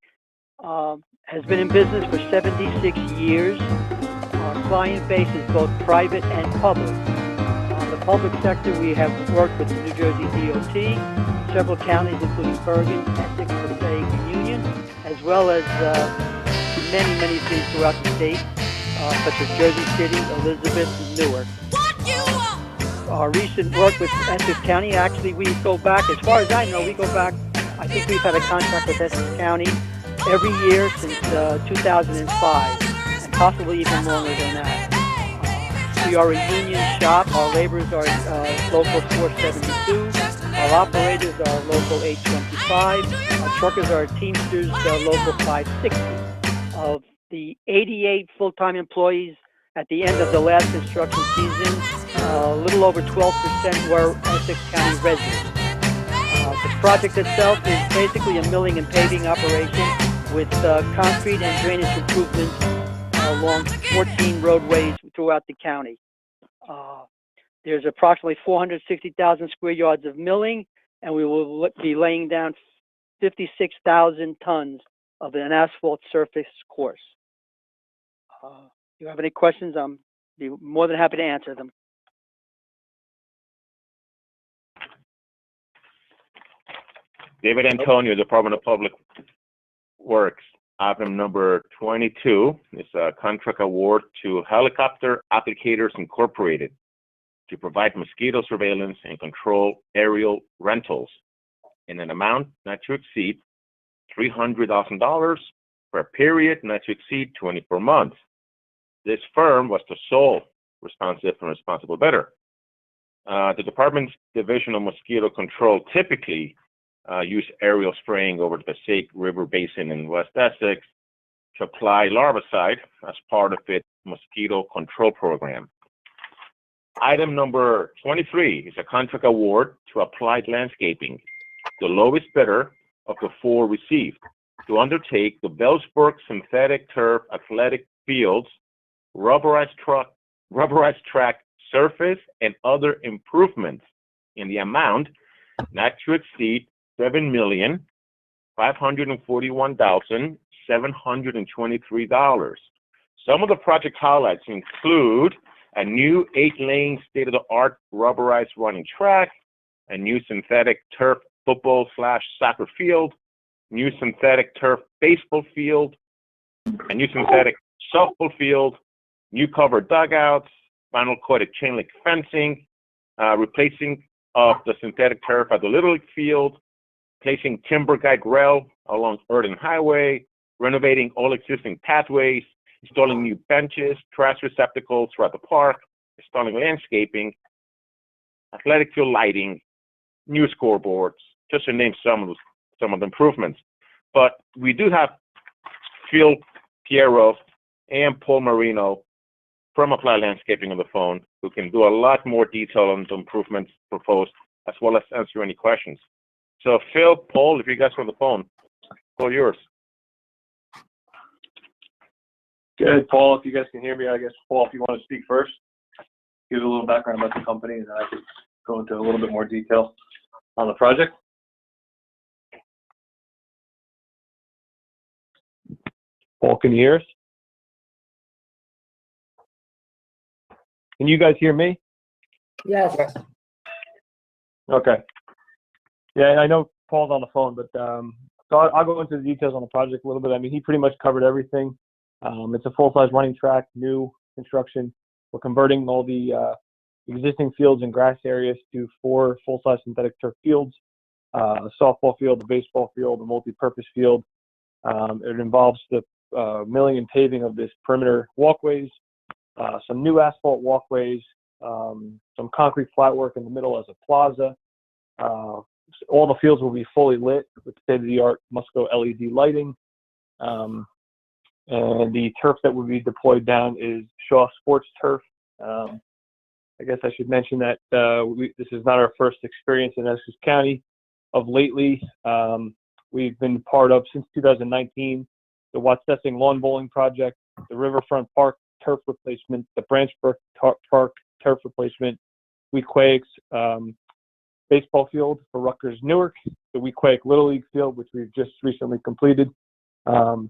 has been in business for 76 years. Our client base is both private and public. On the public sector, we have worked with the New Jersey DOT, several counties, including Bergen, Essex, Passaic, and Union, as well as many cities throughout the state, such as Jersey City, Elizabeth, and Newark. Our recent work with Essex County, actually, we go back, as far as I know, we go back, I think we've had a contract with Essex County every year since 2005, and possibly even longer than that. We are a union shop. Our laborers are local 472. Our operators are local 825. Our truckers are Teamsters local 560. Of the 88 full-time employees at the end of the last construction season, a little over 12% were Essex County residents. The project itself is basically a milling and paving operation with concrete and drainage improvements along 14 roadways throughout the county. There's approximately 460,000 square yards of milling, and we will be laying down 56,000 tons of an asphalt surface course. If you have any questions, I'm be more than happy to answer them. David Antonio, Department of Public Works. Item number 22 is a contract award to Helicopter Applicators Incorporated to provide mosquito surveillance and control aerial rentals in an amount not to exceed $300,000 for a period not to exceed 24 months. This firm was the sole responsive and responsible bidder. The department's Division of Mosquito Control typically use aerial spraying over the Passaic River Basin in West Essex to apply larvicide as part of its mosquito control program. Item number 23 is a contract award to Applied Landscaping, the lowest bidder of the 4 received, to undertake the Bellsburg Synthetic Turf Athletic Fields, rubberized track surface, and other improvements in the amount not to exceed $7,541,723. Some of the project highlights include a new 8-lane state-of-the-art rubberized running track, a new synthetic turf football/soccer field, new synthetic turf baseball field, a new synthetic softball field, new covered dugouts, vinyl coated chain link fencing, replacing of the synthetic turf at the Little League field, placing timber guide rail along Earden Highway, renovating all existing pathways, installing new benches, trash receptacles throughout the park, installing landscaping, athletic field lighting, new scoreboards, just to name some of the improvements. But we do have Phil Piero and Paul Marino from Applied Landscaping on the phone, who can do a lot more detail on the improvements proposed, as well as answer any questions. So Phil, Paul, if you guys are on the phone, all yours. Good, Paul, if you guys can hear me, I guess, Paul, if you want to speak first, give a little background about the company, and then I could go into a little bit more detail on the project. Paul, can you hear us? Can you guys hear me? Yes. Okay. Yeah, I know Paul's on the phone, but so I'll go into the details on the project a little bit. I mean, he pretty much covered everything. It's a full-size running track, new construction. We're converting all the existing fields and grass areas to 4 full-size synthetic turf fields, a softball field, a baseball field, a multi-purpose field. It involves the milling and paving of this perimeter walkways, some new asphalt walkways, some concrete flat work in the middle as a plaza. All the fields will be fully lit with state-of-the-art Musco LED lighting. And the turf that will be deployed down is Shaw Sports Turf. I guess I should mention that this is not our first experience in Essex County. Of lately, we've been part of, since 2019, the Watsessing Lawn Bowling Project, the Riverfront Park turf replacement, the Branchbrook Park turf replacement, Weequahic baseball field for Rutgers Newark, the Weequahic Little League field, which we've just recently completed. And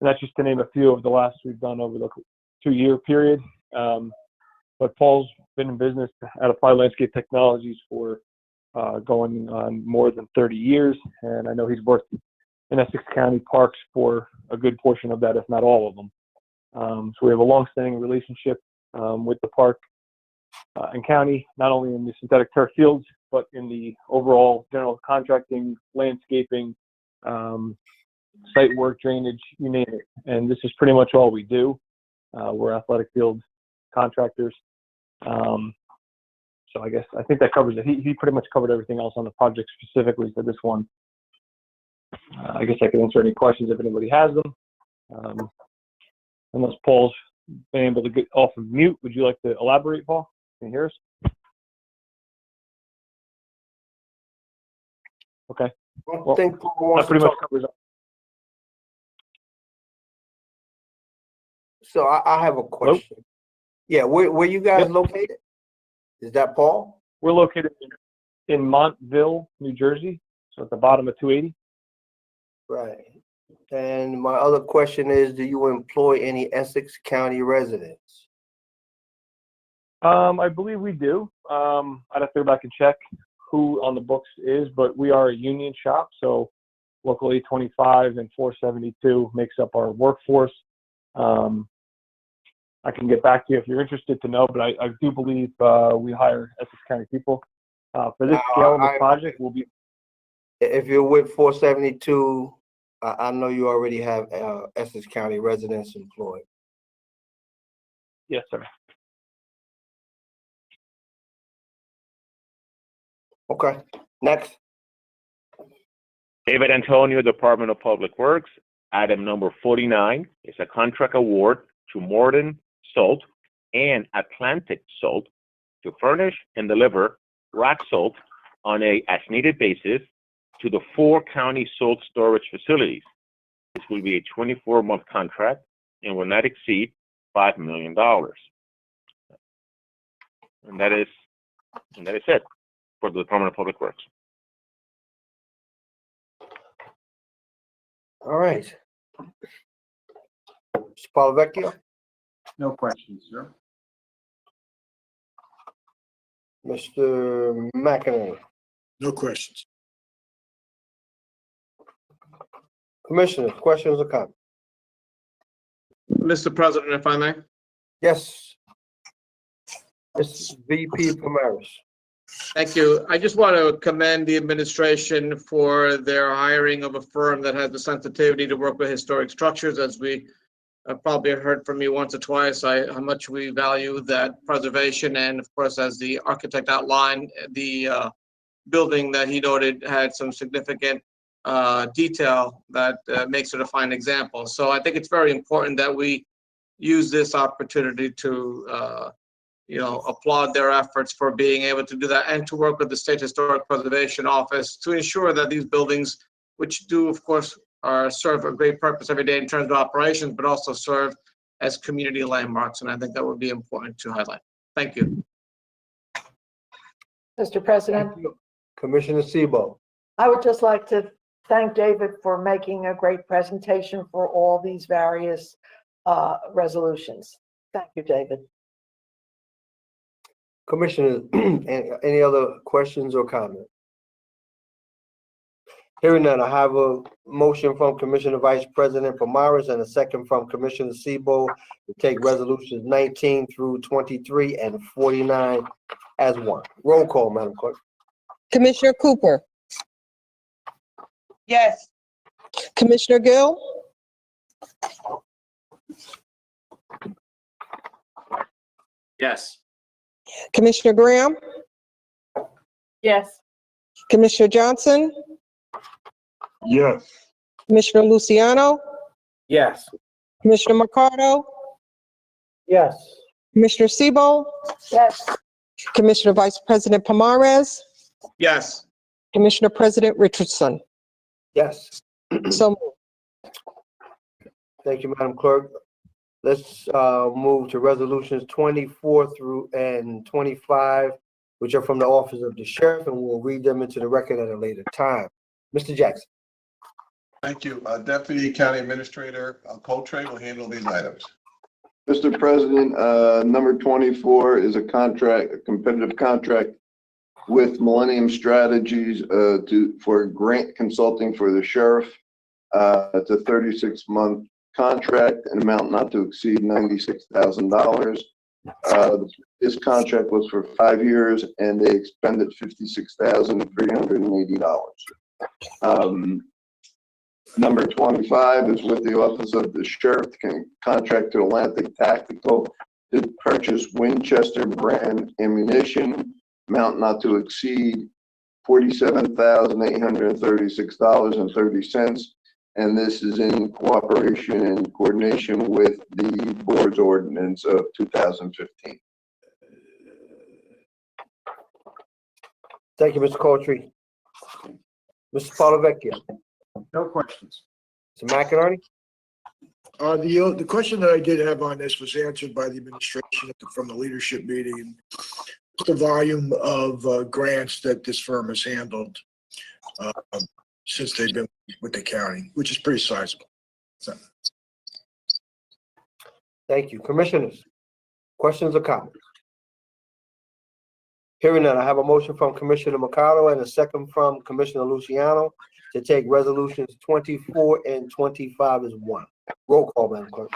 that's just to name a few of the last we've done over the 2-year period. But Paul's been in business at Applied Landscape Technologies for going on more than 30 years, and I know he's worked in Essex County parks for a good portion of that, if not all of them. So we have a long-standing relationship with the park and county, not only in the synthetic turf fields, but in the overall general contracting, landscaping, site work, drainage, you name it. And this is pretty much all we do. We're athletic field contractors. So I think that covers it. He pretty much covered everything else on the project specifically for this one. I guess I can answer any questions if anybody has them. Unless Paul's been able to get off of mute, would you like to elaborate, Paul? Can you hear us? Okay. Well, I think Paul wants that pretty to much talk. covers it. So I have a question. Yeah, where you guys located? Is that Paul? We're located in Montville, New Jersey, so at the bottom of 280. Right. And my other question is, do you employ any Essex County residents? I believe we do. I'd have to go back and check who on the books is, but we are a union shop, so Local 825 and 472 makes up our workforce. I can get back to you if you're interested to know, but I do believe we hire Essex County people. For this scale of the project, we'll be... If you're with 472, I know you already have Essex County residents employed. Yes, sir. Okay, next. David Antonio, Department of Public Works. Item number 49 is a contract award to Morton Salt and Atlantic Salt to furnish and deliver rock salt on a as-needed basis to the 4 county salt storage facilities. This will be a 24-month contract and will not exceed $5 million. And that is it for the Department of Public Works. All right. Mr. Palavecchio? No questions, sir. Mr. McInerney? No questions. Commissioners, questions or comments? Mr. President, if I may. Yes. Mr. VP Primaris. Thank you. I just want to commend the administration for their hiring of a firm that has the sensitivity to work with historic structures, as we probably heard from me once or twice, how much we value that preservation. And of course, as the architect outlined, the building that he noted had some significant detail that makes it a fine example. So I think it's very important that we use this opportunity to applaud their efforts for being able to do that and to work with the State Historic Preservation Office to ensure that these buildings, which do, of course, serve a great purpose every day in terms of operations, but also serve as community landmarks. And I think that would be important to highlight. Thank you. Mr. President, Commissioner Sebo. I would just like to thank David for making a great presentation for all these various resolutions. Thank you, David. Commissioners, any other questions or comments? Hearing none, I have a motion from Commissioner Vice President Pomares and a second from Commissioner Sebo to take resolutions 19 through 23 and 49 as one. Roll call, Madam Clerk. Commissioner Cooper, Yes. Commissioner Gill, Yes. Commissioner Graham, Yes. Commissioner Johnson, Yes. Commissioner Luciano, Yes. Commissioner Mercado, Yes. Commissioner Sebo, Yes. Commissioner Vice President Pomares, Yes. Commissioner President Richardson. Yes. So moved. Thank you, Madam Clerk. Let's move to resolutions 24 through and 25, which are from the Office of the Sheriff, and we'll read them into the record at a later time. Mr. Jackson. Thank you. Deputy County Administrator Coltrane will handle these items. Mr. President, number 24 is a competitive contract with Millennium Strategies for grant consulting for the sheriff. It's a 36-month contract, an amount not to exceed $96,000. This contract was for 5 years, and they expended $56,380. Number 25 is with the Office of the Sheriff, contract to Atlantic Tactical to purchase Winchester brand ammunition, amount not to exceed $47,836.30. And this is in cooperation and coordination with the board's ordinance of 2015. Thank you, Mr. Coltrane. Mr. Polavecchio. No questions. Mr. McInerney. The question that I did have on this was answered by the administration from the leadership meeting, and the volume of grants that this firm has handled since they've been with the county, which is pretty sizable. So. Thank you. Commissioners, questions or comments? Hearing none, I have a motion from Commissioner Mercado and a second from Commissioner Luciano to take resolutions 24 and 25 as one. Roll call, Madam Clerk.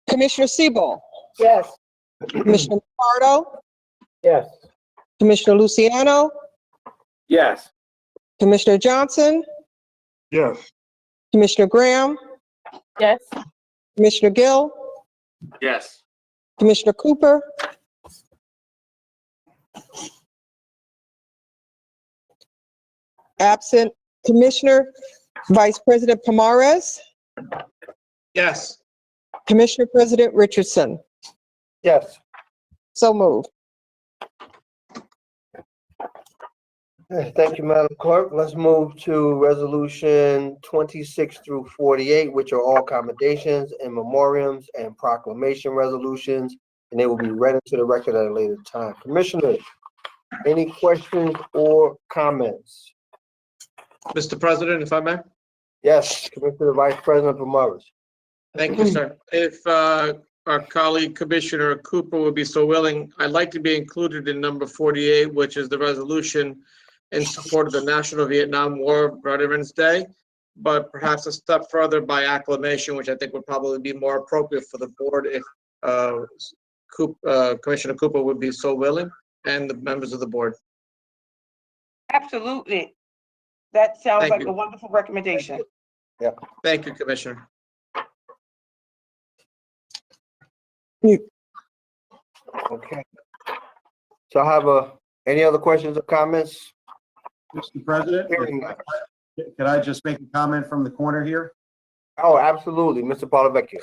Commissioner Sebo, Yes. Commissioner Mercado, Yes. Commissioner Luciano, Yes. Commissioner Johnson, Yes. Commissioner Graham, Yes. Commissioner Gill, Yes. Commissioner Cooper, absent Commissioner Vice President Pomares, Yes. Commissioner President Richardson. Yes. So moved. Thank you, Madam Clerk. Let's move to resolution 26 through 48, which are all commendations and memoriams and proclamation resolutions, and they will be read into the record at a later time. Commissioners, any questions or comments? Mr. President, if I may? Yes, Commissioner Vice President Pomares. Thank you, sir. If our colleague Commissioner Cooper would be so willing, I'd like to be included in number 48, which is the resolution in support of the National Vietnam War Veterans Day, but perhaps a step further by acclamation, which I think would probably be more appropriate for the board if Commissioner Cooper would be so willing, and the members of the board. Absolutely. That sounds Thank like you. a wonderful recommendation. Yeah. Thank you, Commissioner. Okay. So I have any other questions or comments? Mr. President, Hearing none. could I just make a comment from the corner here? Oh, absolutely, Mr. Polavecchio.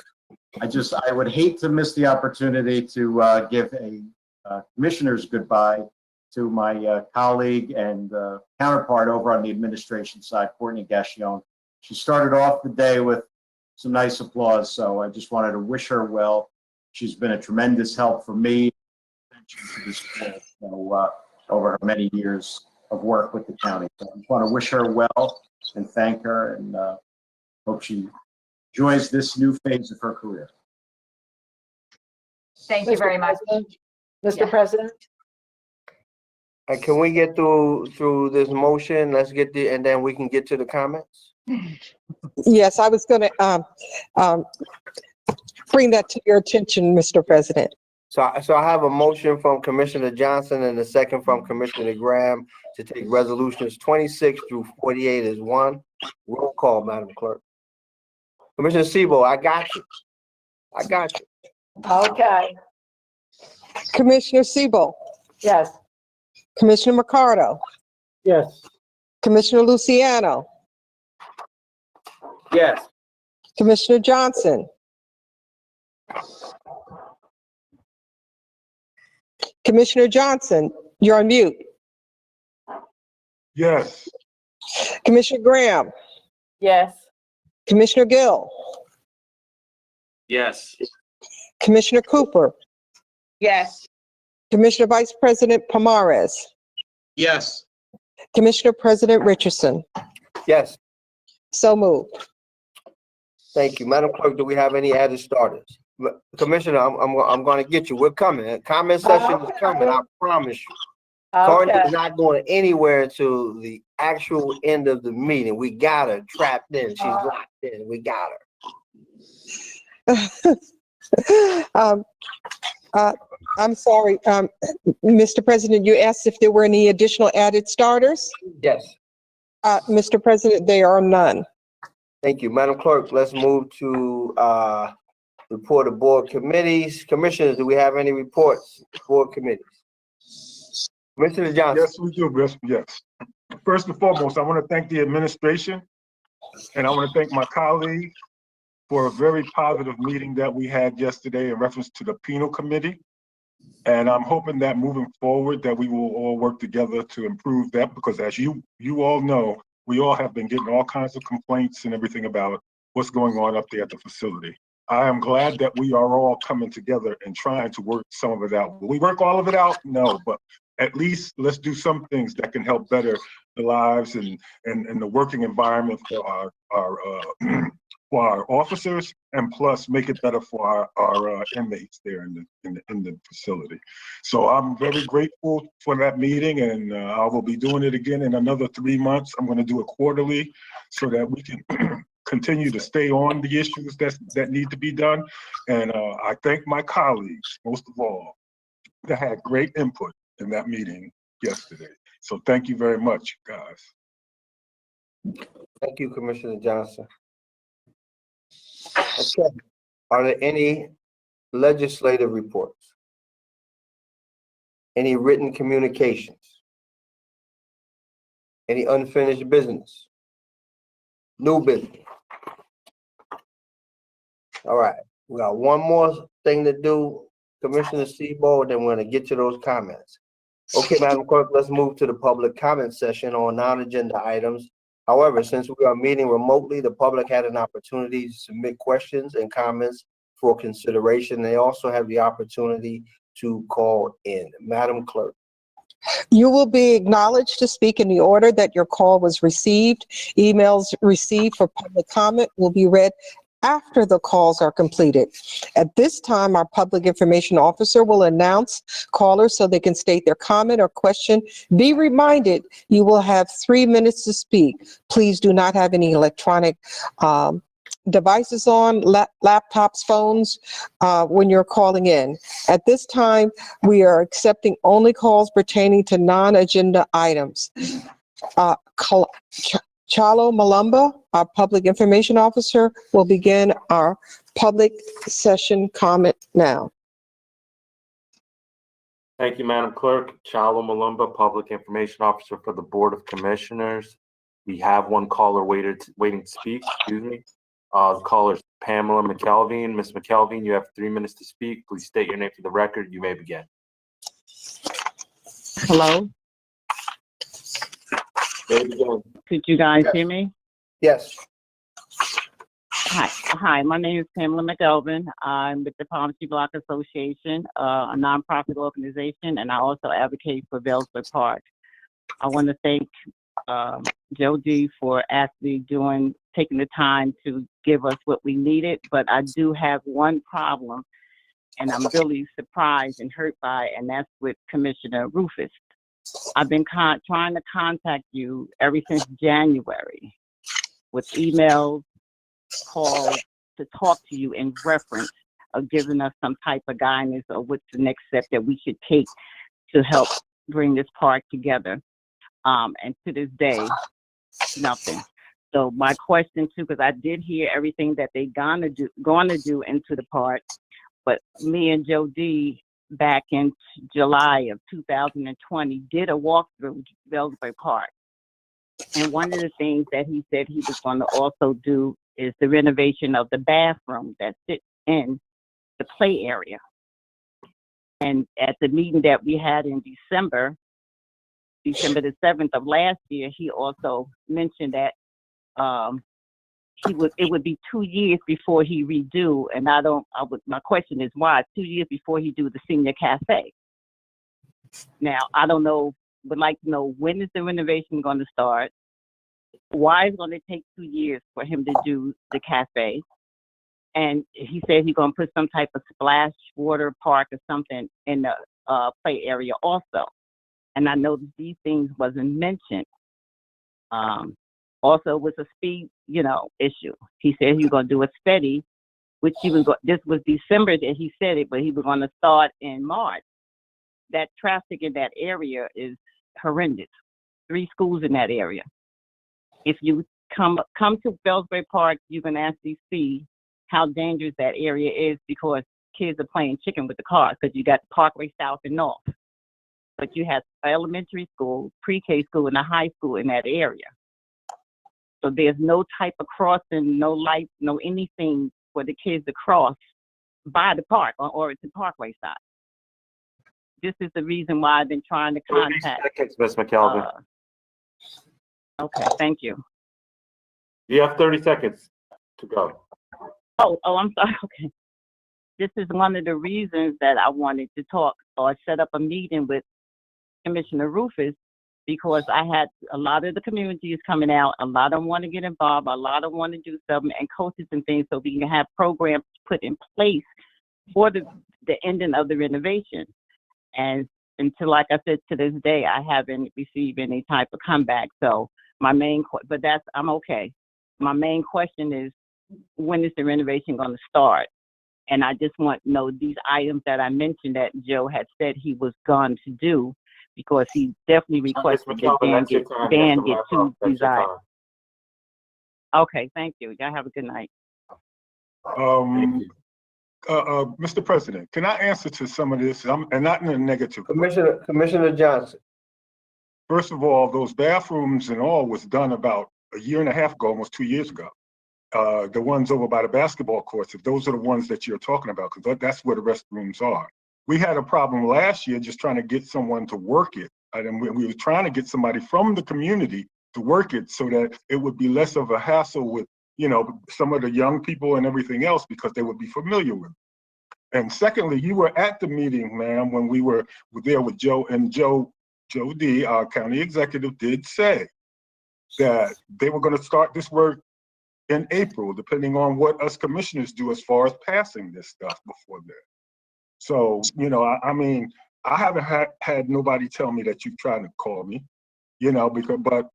I would hate to miss the opportunity to give a commissioner's goodbye to my colleague and counterpart over on the administration side, Courtney Gassion. She started off the day with some nice applause, so I just wanted to wish her well. She's been a tremendous help for me to this point, over her many years of work with the county. So I just want to wish her well and thank her, and hope she enjoys this new phase of her career. Thank you very much. Mr. President? And can we get through this motion? Let's get and then we can get to the comments. Yes, I was going to bring that to your attention, Mr. President. So I have a motion from Commissioner Johnson and a second from Commissioner Graham to take resolutions 26 through 48 as one. Roll call, Madam Clerk. Commissioner Sebo, I got you. Okay, Commissioner Siebel, yes. Commissioner Mercado, Yes. Commissioner Luciano, Yes. Commissioner Johnson, Commissioner Johnson, you're on mute. Yes. Commissioner Graham, Yes. Commissioner Gill, Yes. Commissioner Cooper, Yes. Commissioner Vice President Pomares, Yes. Commissioner President Richardson. Yes, So moved. thank you. Madam Clerk, do we have any added starters? Commissioner, I'm going to get you. We're coming. Comment session is coming, I promise you. Courtney is not going anywhere until the actual end of the meeting. We got her trapped in. She's locked in. We got her. I'm sorry, Mr. President, you asked if there were any additional added starters? Yes. Mr. President, there are none. Thank you. Madam Clerk, let's move to report of board committees. Commissioners, do we have any reports? Board committees. Commissioner Johnson. Yes, we do, yes. First and foremost, I want to thank the administration, and I want to thank my colleague for a very positive meeting that we had yesterday in reference to the penal committee. And I'm hoping that moving forward that we will all work together to improve that, because as you all know, we all have been getting all kinds of complaints and everything about what's going on up there at the facility. I am glad that we are all coming together and trying to work some of it out. Will we work all of it out? No, but at least let's do some things that can help better the lives and the working environment for our officers, and plus make it better for our inmates there in the facility. So I'm very grateful for that meeting, and I will be doing it again in another 3 months. I'm going to do it quarterly so that we can continue to stay on the issues that need to be done. And I thank my colleagues, most of all, that had great input in that meeting yesterday. So thank you very much, guys. Thank you, Commissioner Johnson. Okay. Are there any legislative reports? Any written communications? Any unfinished business? New business? All right, we got one more thing to do, Commissioner Sebo, and then we're gonna get to those comments. Okay, Madam Clerk, let's move to the public comment session on non-agenda items. However, since we are meeting remotely, the public had an opportunity to submit questions and comments for consideration. They also have the opportunity to call in. Madam Clerk. You will be acknowledged to speak in the order that your call was received. Emails received for public comment will be read after the calls are completed. At this time, our public information officer will announce callers so they can state their comment or question. Be reminded, you will have 3 minutes to speak. Please do not have any electronic devices on, laptops, phones, when you're calling in. At this time, we are accepting only calls pertaining to non-agenda items. Chalo Malumba, our public information officer, will begin our public session comment now. Thank you, Madam Clerk. Chalo Malumba, Public Information Officer for the Board of Commissioners. We have one caller waiting to speak, excuse me. The caller is Pamela McKelvey. Ms. McKelvey, you have 3 minutes to speak. Please state your name for the record. You may begin. Hello, May begin. could you guys Yes. hear me? Yes. Hi, my name is Pamela McElvin. I'm with the Palm Tree Block Association, a nonprofit organization, and I also advocate for Bellswood Park. I want to thank Joe D for actually taking the time to give us what we needed, but I do have one problem, and I'm really surprised and hurt by, and that's with Commissioner Rufus. I've been trying to contact you ever since January with emails, calls, to talk to you in reference of giving us some type of guidance or what's the next step that we should take to help bring this park together. And to this day, nothing. So my question too, because I did hear everything that they going to do into the park, but me and Joe D back in July of 2020 did a walkthrough Bellsbury Park. And one of the things that he said he was going to also do is the renovation of the bathroom that sits in the play area. And at the meeting that we had in December the 7th of last year, he also mentioned that it would be 2 years before he redo, and my question is why 2 years before he do the senior cafe? Now, I don't know, would like to know, when is the renovation going to start? Why is it going to take 2 years for him to do the cafe? And he said he's going to put some type of splash water park or something in the play area also. And I know these things wasn't mentioned. Also, with a speed, issue. He said he was going to do a study, which this was December that he said it, but he was going to start in March. That traffic in that area is horrendous. 3 schools in that area. If you come to Bellsbury Park, you can actually see how dangerous that area is because kids are playing chicken with the cars because you got Parkway South and North. But you have elementary school, pre-K school, and a high school in that area. So there's no type of crossing, no lights, no anything for the kids to cross by the park or to Parkway side. This is the reason why I've been trying to contact. Ms. McKelvin. Okay, thank you. You have 30 seconds to go. Oh, I'm sorry. Okay. This is one of the reasons that I wanted to talk or set up a meeting with Commissioner Rufus, because I had a lot of the communities coming out, a lot of them want to get involved, a lot of them want to do something, and coaches and things, so we can have programs put in place for the ending of the renovation. And until, like I said, to this day, I haven't received any type of comeback. So I'm okay. My main question is, when is the renovation going to start? And I just want to know these items that I mentioned that Joe had said he was going to do, because he definitely requested that Dan get 2 designs. Okay, thank you. Y'all have a good night. Mr. President, can I answer to some of this, and not in a negative? Commissioner Johnson. First of all, those bathrooms and all was done about a year and a half ago, almost 2 years ago. The ones over by the basketball courts, if those are the ones that you're talking about, because that's where the restrooms are. We had a problem last year just trying to get someone to work it. And we were trying to get somebody from the community to work it so that it would be less of a hassle with, some of the young people and everything else, because they would be familiar with it. And secondly, you were at the meeting, ma'am, when we were there with Joe, and Joe D, our county executive, did say that they were going to start this work in April, depending on what us commissioners do as far as passing this stuff before then. So, I haven't had nobody tell me that you've tried to call me, but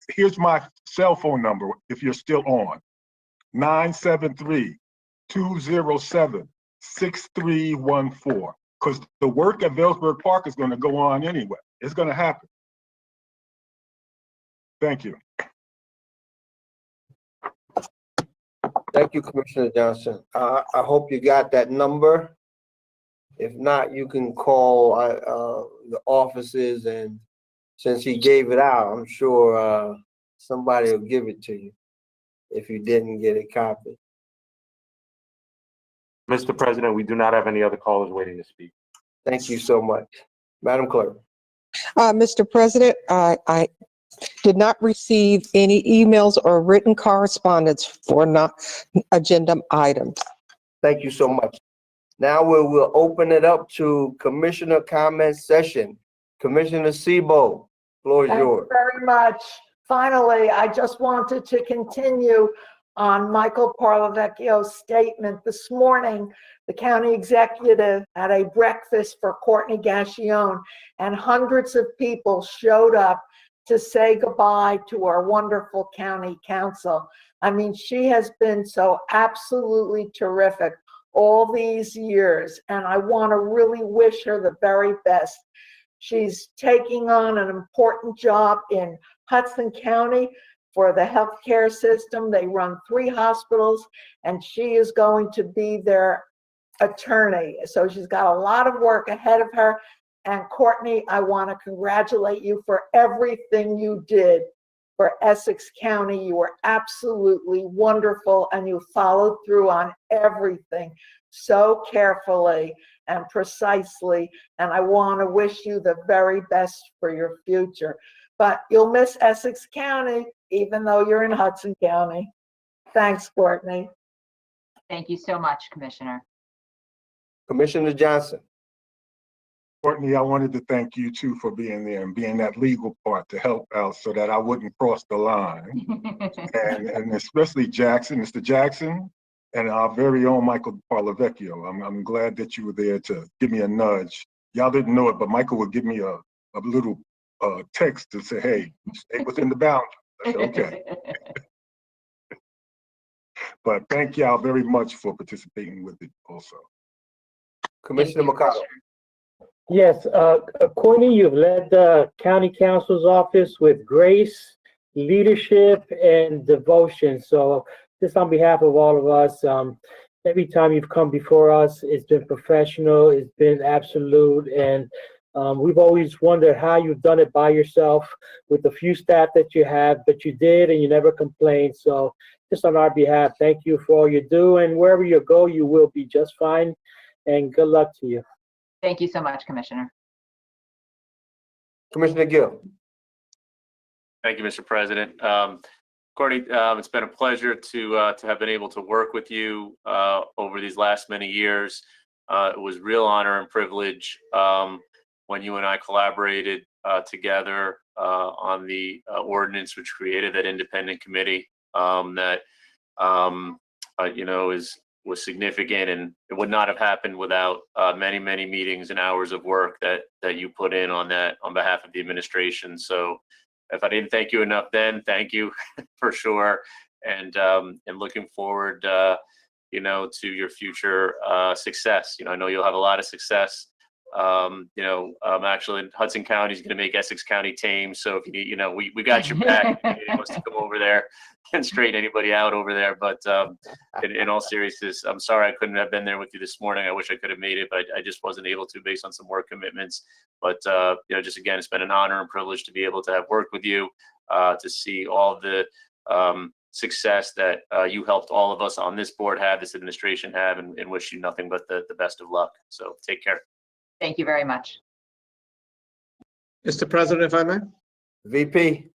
here's my cell phone number if you're still on, 973-207-6314, because the work at Bellsbury Park is going to go on anyway. It's going to happen. Thank you. Thank you, Commissioner Johnson. I hope you got that number. If not, you can call the offices, and since he gave it out, I'm sure somebody will give it to you if you didn't get a copy. Mr. President, we do not have any other callers waiting to speak. Thank you so much. Madam Clerk. Mr. President, I did not receive any emails or written correspondence for non-agenda items. Thank you so much. Now we'll open it up to Commissioner comment session. Commissioner Sebo, floor is Thank you yours. very much. Finally, I just wanted to continue on Michael Parlavecchio's statement. This morning, the county executive had a breakfast for Courtney Gassion, and hundreds of people showed up to say goodbye to our wonderful county council. I mean, she has been so absolutely terrific all these years, and I want to really wish her the very best. She's taking on an important job in Hudson County for the healthcare system. They run 3 hospitals, and she is going to be their attorney. So she's got a lot of work ahead of her. And Courtney, I want to congratulate you for everything you did for Essex County. You were absolutely wonderful, and you followed through on everything so carefully and precisely. And I want to wish you the very best for your future. But you'll miss Essex County, even though you're in Hudson County. Thanks, Courtney. Thank you so much, Commissioner. Commissioner Johnson. Courtney, I wanted to thank you too for being there and being that legal part to help out so that I wouldn't cross the line. and especially Jackson, Mr. Jackson, and our very own Michael Parlavecchio. I'm glad that you were there to give me a nudge. Y'all didn't know it, but Michael would give me a little text to say, hey, stay within the boundaries. I said, okay. But thank y'all very much for participating with it also. Commissioner Mercado. Yes, Courtney, you've led the county council's office with grace, leadership, and devotion. So just on behalf of all of us, every time you've come before us, it's been professional, it's been absolute, and we've always wondered how you've done it by yourself with the few staff that you have, but you did, and you never complained. So just on our behalf, thank you for all you do, and wherever you go, you will be just fine, and good luck to you. Thank you so much, Commissioner. Commissioner Gill. Thank you, Mr. President. Courtney, it's been a pleasure to have been able to work with you over these last many years. It was real honor and privilege when you and I collaborated together on the ordinance which created that independent committee that you know was significant, and it would not have happened without many meetings and hours of work that you put in on that on behalf of the administration. So if I didn't thank you enough then, thank you for sure. And looking forward, you know, to your future success. You know, I know you'll have a lot of success. You know, actually Hudson County is going to make Essex County tame. So if you need, you know, we got your back. If anybody wants to come over there and straighten anybody out over there. But in all seriousness, I'm sorry I couldn't have been there with you this morning. I wish I could have made it, but I just wasn't able to based on some work commitments. But you know, just again, it's been an honor and privilege to be able to have worked with you, to see all the success that you helped all of us on this board have, this administration have, and wish you nothing but the best of luck. So take care. Thank you very much. Mr. President, if I may. VP.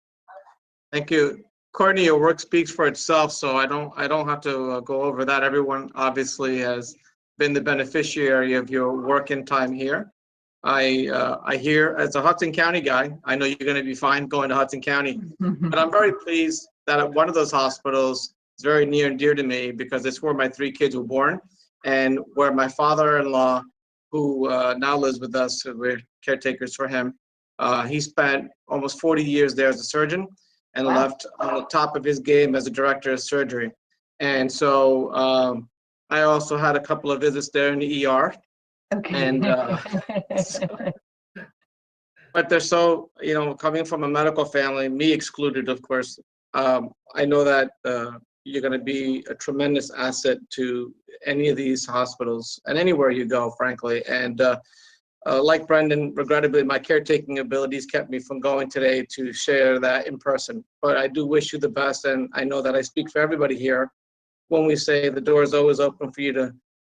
Thank you. Courtney, your work speaks for itself, so I don't have to go over that. Everyone obviously has been the beneficiary of your working time here. I hear, as a Hudson County guy, I know you're going to be fine going to Hudson County, but I'm very pleased that at one of those hospitals is very near and dear to me because it's where my 3 kids were born and where my father-in-law, who now lives with us, so we're caretakers for him. He spent almost 40 years there as a surgeon and left on the top of his game as a director of surgery. And so I also had a couple of visits there in the ER. Okay. And but they're so, you know, coming from a medical family, me excluded, of course. I know that you're going to be a tremendous asset to any of these hospitals and anywhere you go, frankly. And like Brendan, regrettably, my caretaking abilities kept me from going today to share that in person. But I do wish you the best, and I know that I speak for everybody here when we say the door is always open for you to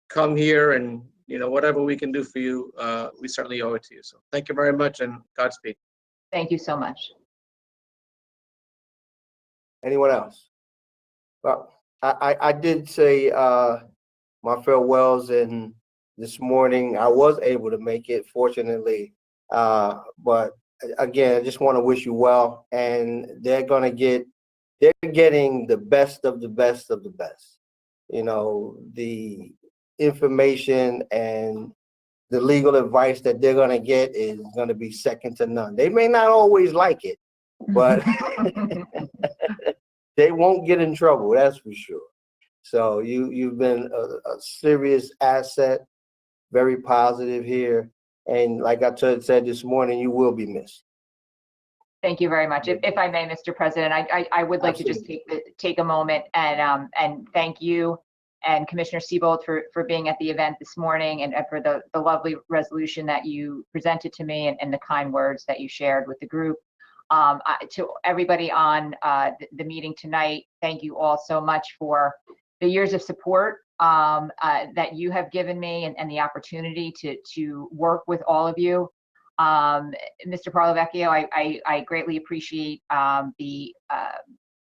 come here, and whatever we can do for you, we certainly owe it to you. So thank you very much, and Godspeed. Thank you so much. Anyone else? Well, I did say my farewells, and this morning I was able to make it, fortunately. But again, I just want to wish you well, and they're getting the best of the best of the best. The information and the legal advice that they're going to get is going to be second to none. They may not always like it, but they won't get in trouble, that's for sure. So you've been a serious asset, very positive here. And like I said this morning, you will be missed. Thank you very much. If I may, Mr. President, I would like to just take a moment and thank you and Commissioner Siebold for being at the event this morning, and for the lovely resolution that you presented to me, and the kind words that you shared with the group. To everybody on the meeting tonight, thank you all so much for the years of support that you have given me, and the opportunity to work with all of you. Mr. Parlavecchio, I greatly appreciate the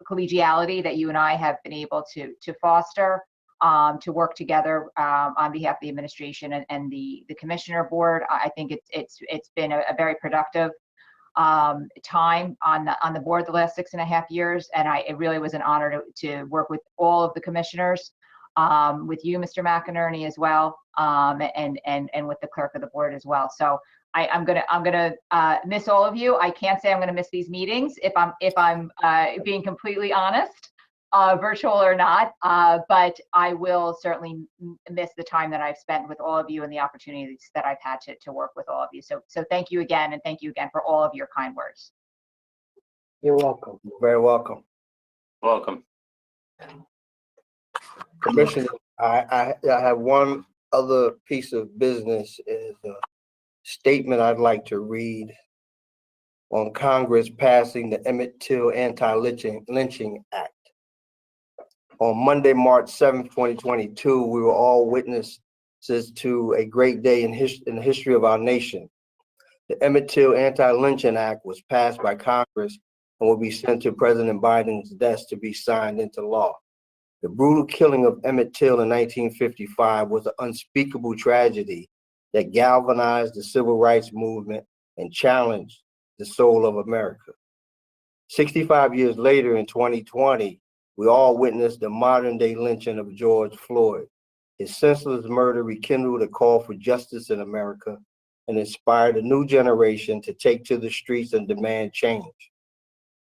collegiality that you and I have been able to foster, to work together on behalf of the administration and the commissioner board. I think it's been a very productive time on the board the last 6.5 years, and it really was an honor to work with all of the commissioners, with you, Mr. McInerney, as well, and with the clerk of the board as well. So I'm gonna miss all of you. I can't say I'm gonna miss these meetings if I'm being completely honest, virtual or not, but I will certainly miss the time that I've spent with all of you and the opportunities that I've had to work with all of you. So thank you again, and thank you again for all of your kind words. You're welcome. You're very welcome. Welcome. Commissioner, I have one other piece of business, is a statement I'd like to read on Congress passing the Emmett Till Anti-Lynching Act. On Monday, March 7th, 2022, we were all witnesses to a great day in the history of our nation. The Emmett Till Anti-Lynching Act was passed by Congress and will be sent to President Biden's desk to be signed into law. The brutal killing of Emmett Till in 1955 was an unspeakable tragedy that galvanized the civil rights movement and challenged the soul of America. 65 years later, in 2020, we all witnessed the modern-day lynching of George Floyd. His senseless murder rekindled a call for justice in America and inspired a new generation to take to the streets and demand change.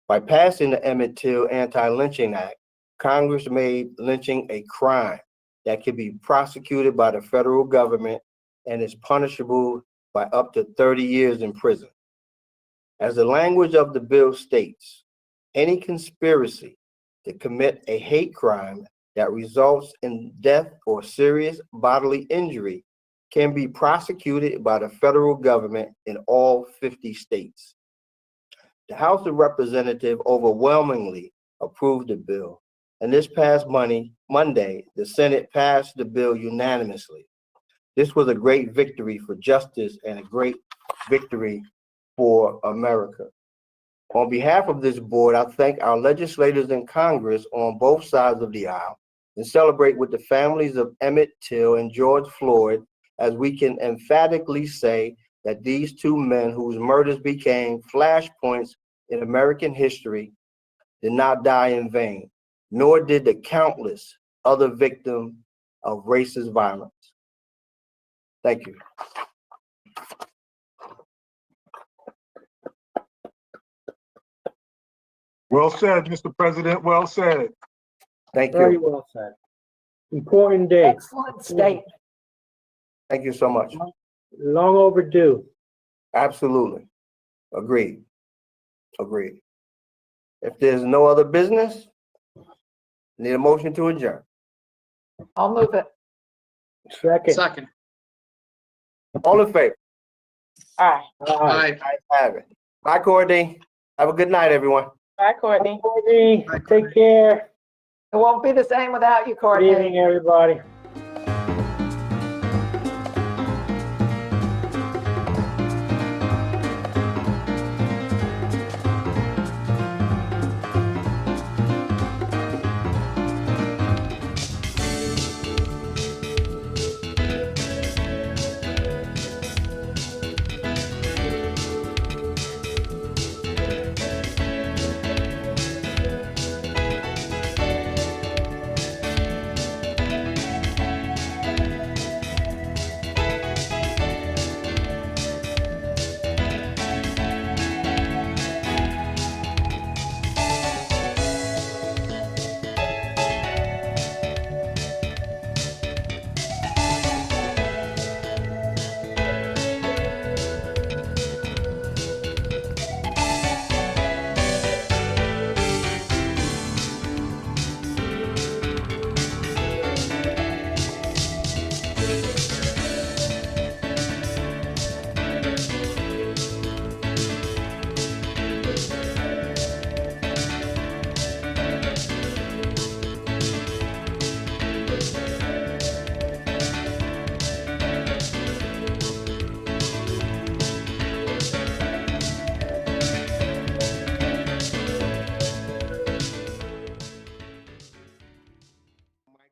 By passing the Emmett Till Anti-Lynching Act, Congress made lynching a crime that can be prosecuted by the federal government and is punishable by up to 30 years in prison. As the language of the bill states, any conspiracy to commit a hate crime that results in death or serious bodily injury can be prosecuted by the federal government in all 50 states. The House of Representatives overwhelmingly approved the bill, and this past Monday, the Senate passed the bill unanimously. This was a great victory for justice and a great victory for America. On behalf of this board, I thank our legislators in Congress on both sides of the aisle and celebrate with the families of Emmett Till and George Floyd, as we can emphatically say that these two men whose murders became flashpoints in American history did not die in vain, nor did the countless other victims of racist violence. Thank you. Well said, Mr. President, well said. Thank Very you. well said. Important day. Excellent statement. Thank you so much. Long overdue. Absolutely. Agreed. Agreed. If there's no other business, Need a motion to adjourn. I'll move it. Second. Second. All in favor? Aye. Aye. Ayes have it. Bye, Courtney. Have a good night, everyone. Bye, Courtney. Courtney, take care. It won't be the same without you, Good Courtney. evening, everybody.